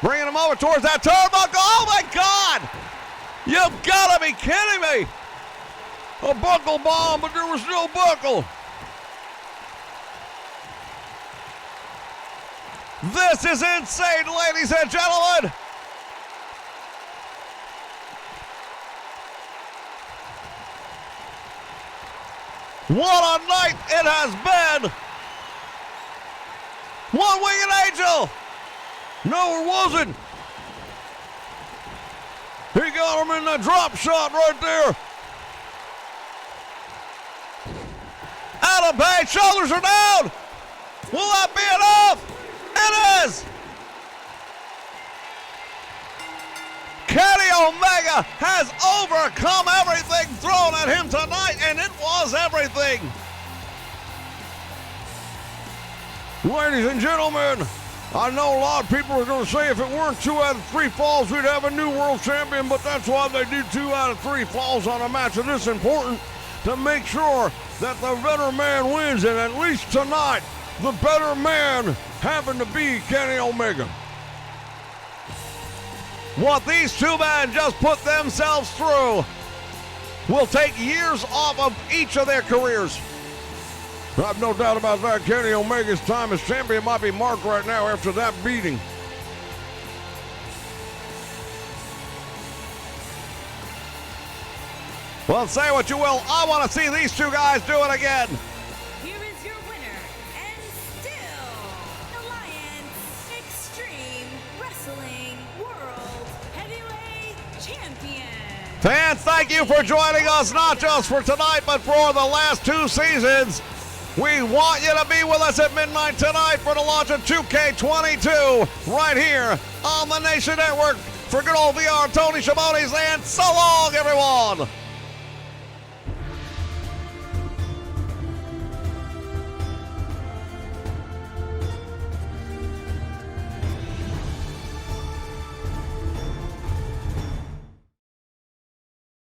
Bringing him over towards that turnbuckle. Oh my God! You've got to be kidding me! A buckle bomb, but there was no buckle. This is insane, ladies and gentlemen! What a night it has been! One-winged angel! No, it wasn't! He got him in the drop shot right there. Adam Page, shoulders are down. Will that be enough? It is. Kenny Omega has overcome everything thrown at him tonight, and it was everything. Ladies and gentlemen, I know a lot of people are going to say if it weren't 2 out of 3 falls, we'd have a new world champion, but that's why they do 2 out of 3 falls on a match. It is important to make sure that the better man wins, and at least tonight, the better man happened to be Kenny Omega. What these two men just put themselves through will take years off of each of their careers. I have no doubt about that. Kenny Omega's time as champion might be marked right now after that beating. Well, say what you will. I want to see these two guys do it again. Here is your winner, and still Alliance Extreme Wrestling World Heavyweight Champion. Fans, thank you for joining us, not just for tonight, but for the last 2 seasons. We want you to be with us at midnight tonight for the launch of 2K22 right here on the Nation Network. For good old VR, Tony Schiavone's, and so long, everyone.